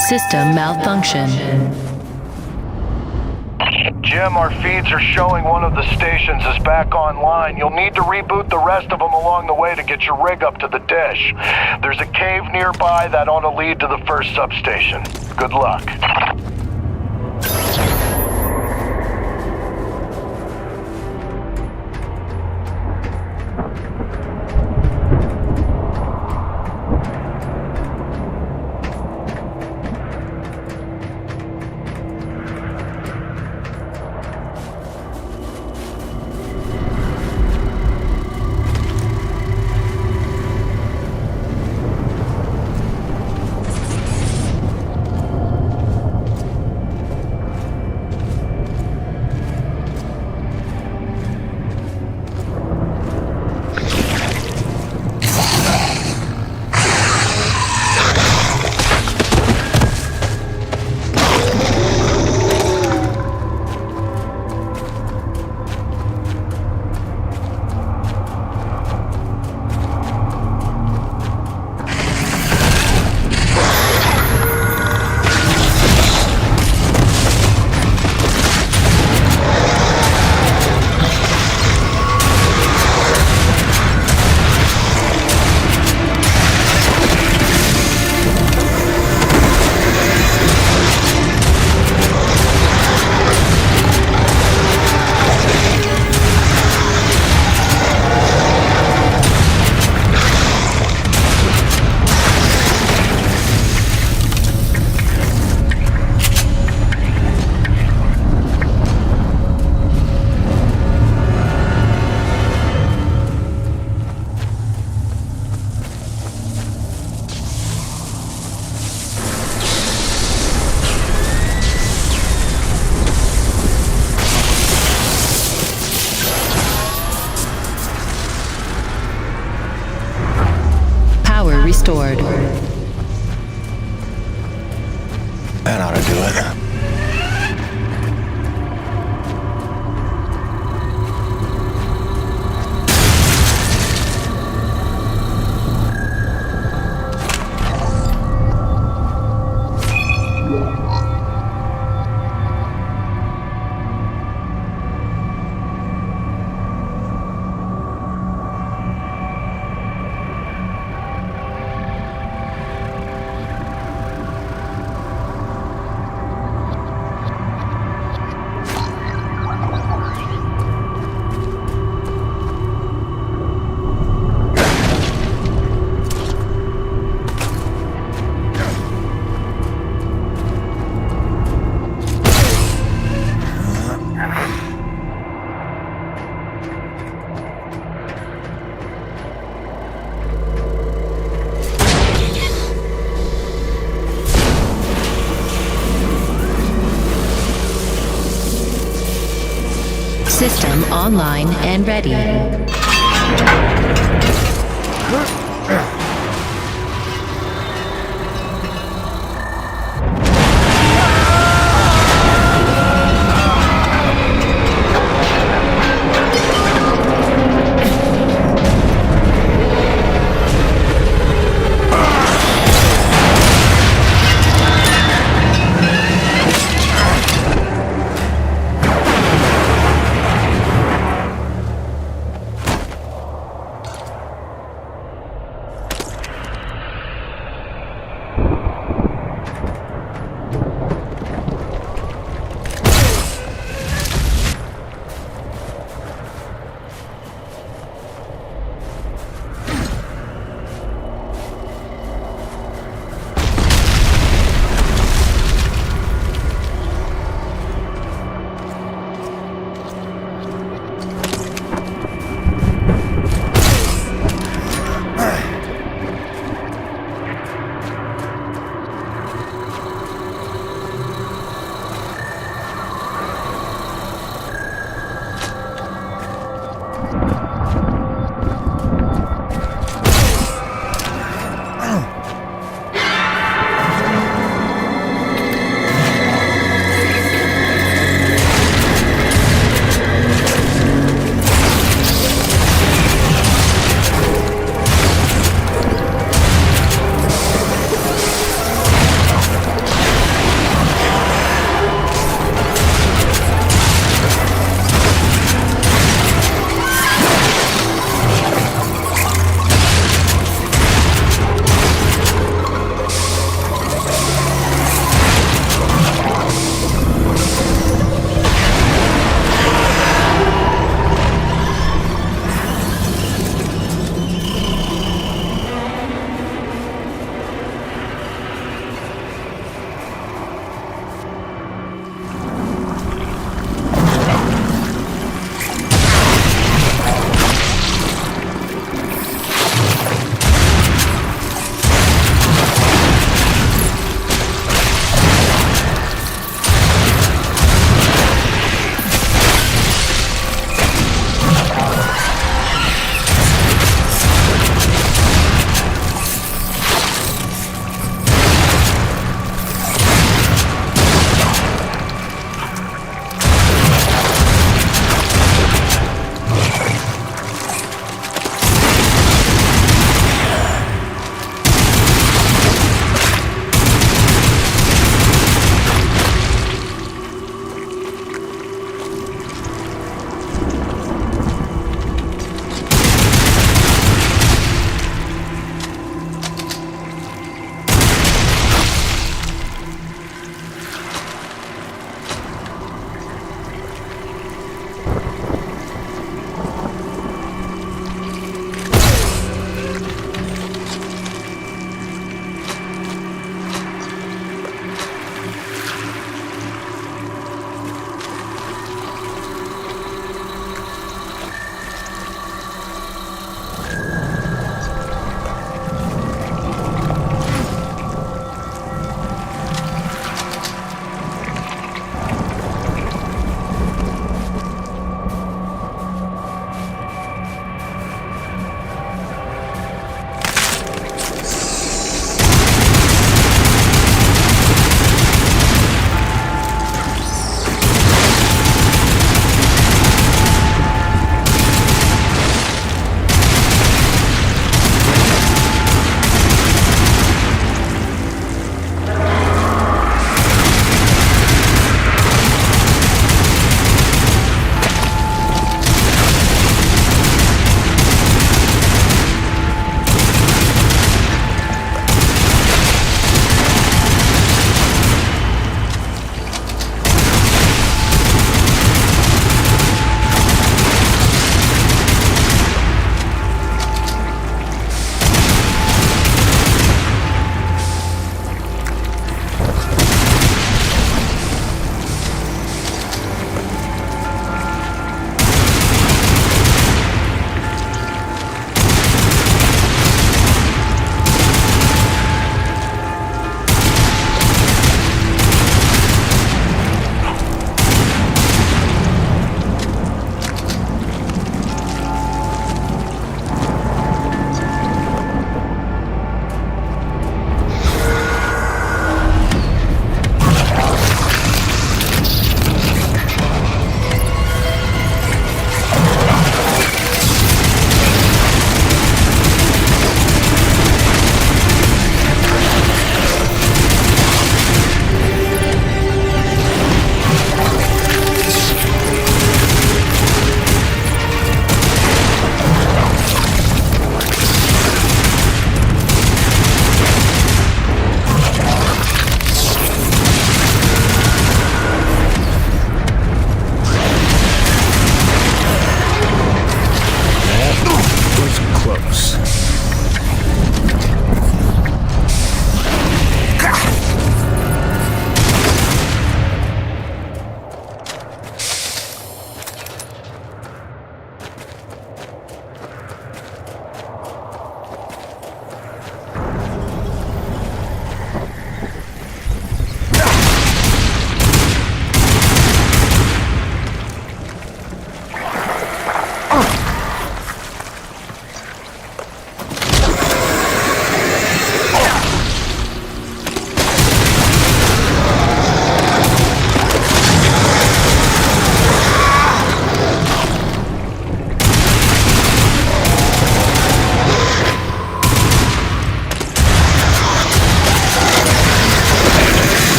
System malfunction. Jim, our feeds are showing one of the stations is back online. You'll need to reboot the rest of them along the way to get your rig up to the dish. There's a cave nearby that ought to lead to the first substation. Good luck. restored. That ought to do it. System online and ready.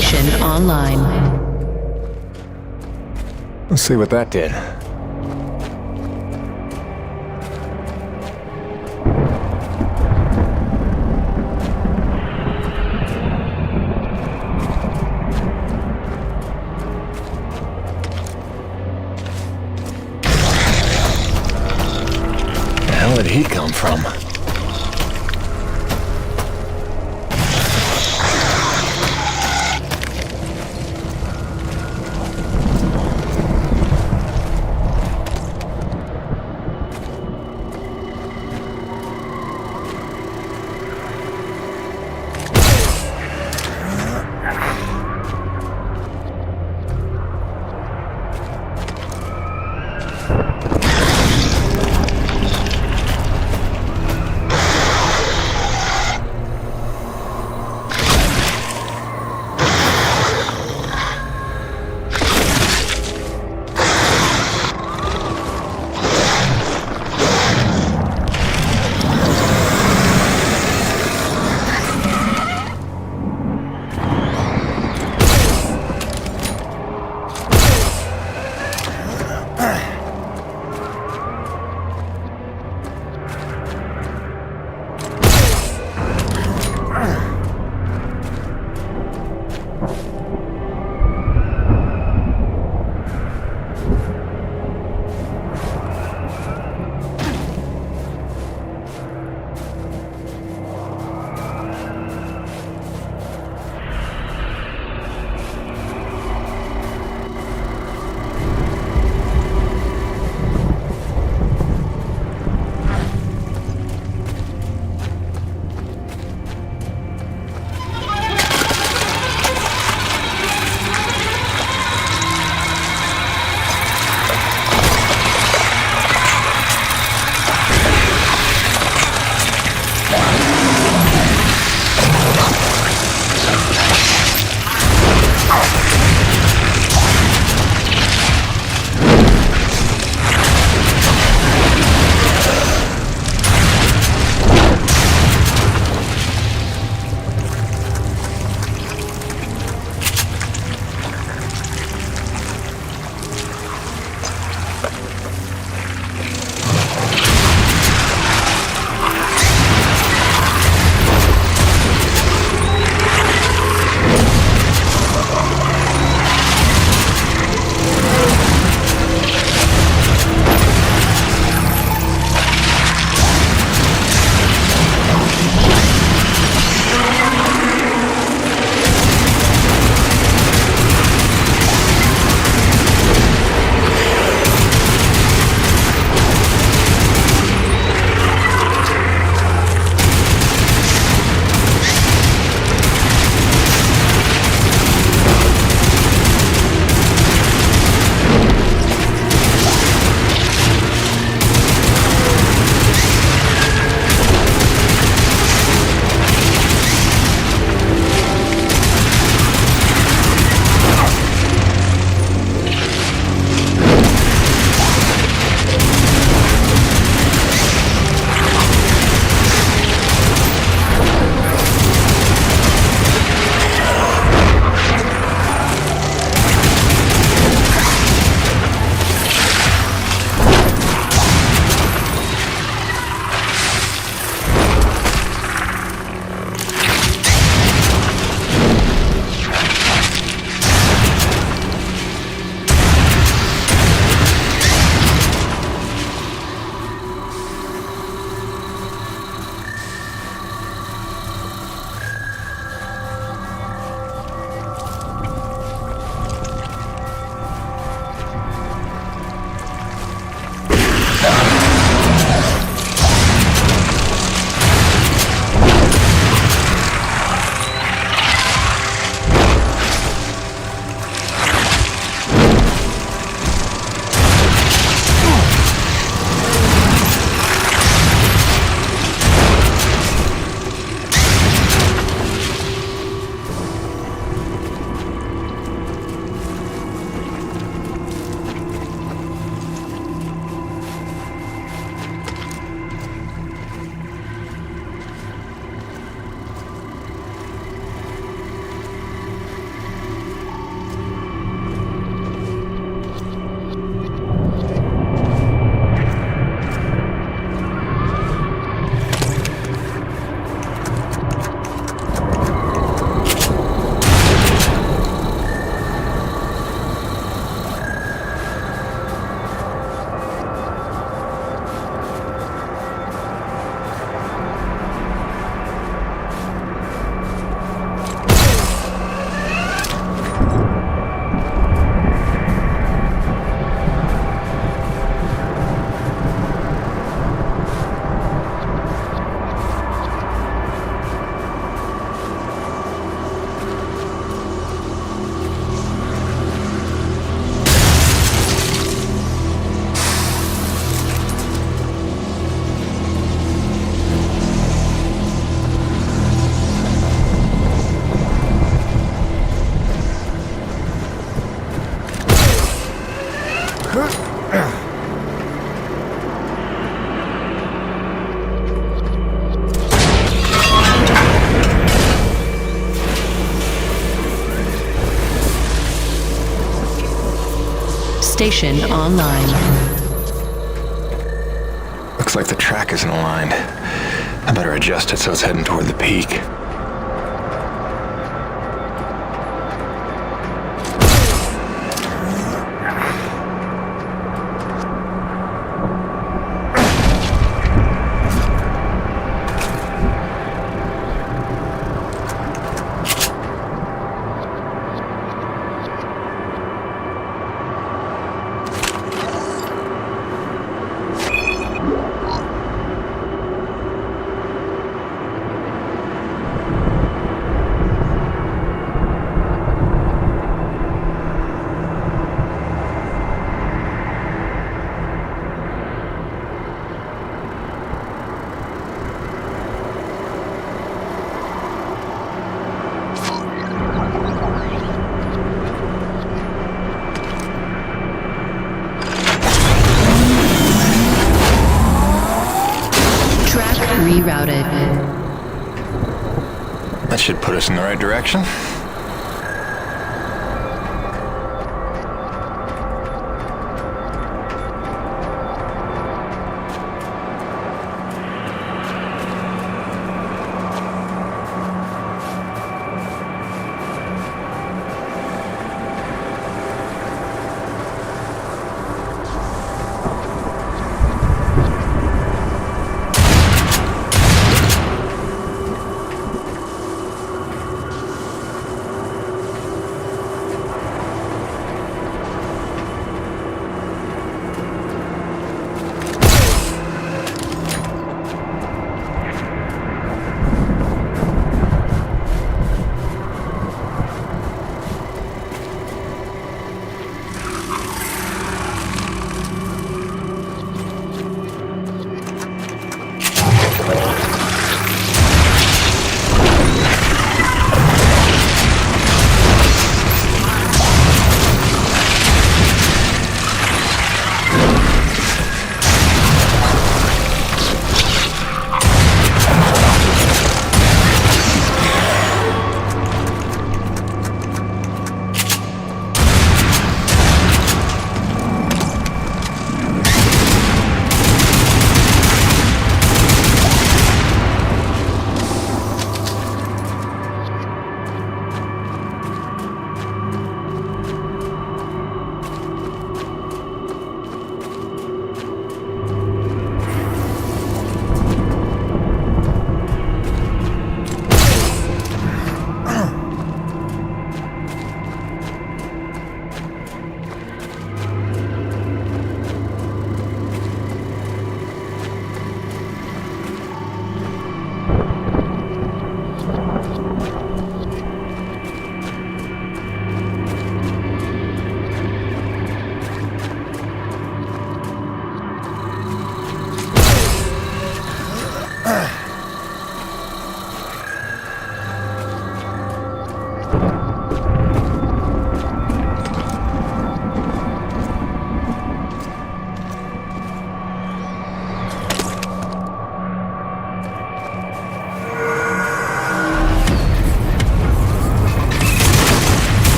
station online. Let's see what that did. Where did he come from? Station online. Looks like the track isn't aligned. I better adjust it so it's heading toward the peak. Rerouted. That should put us in the right direction.